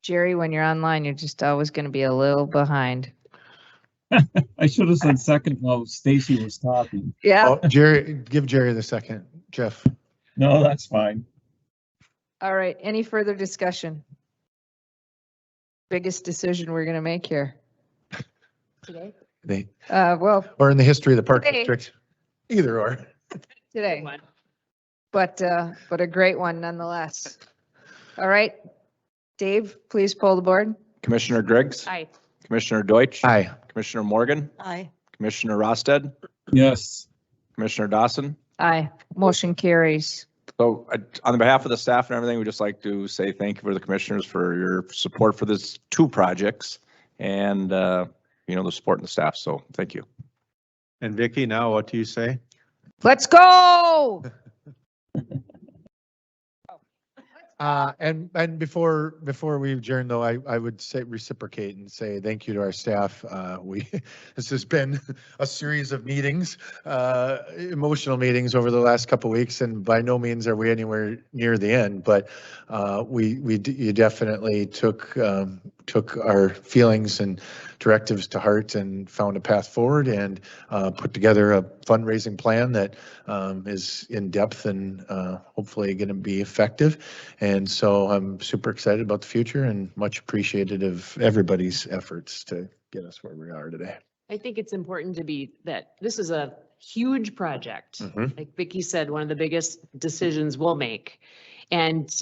Jerry, when you're online, you're just always going to be a little behind. I should have said second while Stacy was talking. Yeah. Oh, Jerry, give Jerry the second. Jeff. No, that's fine. All right. Any further discussion? Biggest decision we're going to make here. Today? Or in the history of the Park Today. District. Either or. Today. But a great one nonetheless. All right. Dave, please pull the board. Commissioner Griggs, Aye. Commissioner Deutsch, Aye. Commissioner Morgan, Aye. Commissioner Rosted, Yes. Commissioner Dawson. Aye. Motion carries. So on behalf of the staff and everything, we'd just like to say thank you for the commissioners for your support for this 2 projects and, the support and the staff. So thank you. And Vicky, now what do you say? Let's go. And before we adjourn though, I would say reciprocate and say thank you to our staff. This has been a series of meetings, emotional meetings over the last couple of weeks, and by no means are we anywhere near the end, but you definitely took our feelings and directives to heart and found a path forward and put together a fundraising plan that is in depth and hopefully going to be effective. And so I'm super excited about the future and much appreciated of everybody's efforts to get us where we are today. I think it's important to be that this is a huge project. Mhm. Like Vicky said, one of the biggest decisions we'll make. And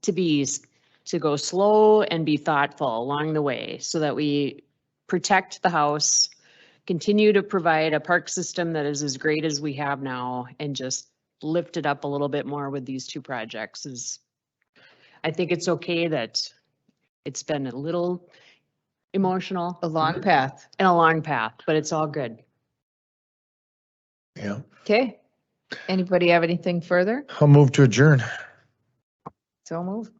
to go slow and be thoughtful along the way so that we protect the house, continue to provide a park system that is as great as we have now, and just lift it up a little bit more with these 2 projects. I think it's okay that it's been a little emotional. A long path. And a long path, but it's all good. Yeah. Okay. Anybody have anything further? I'll move to adjourn. So move.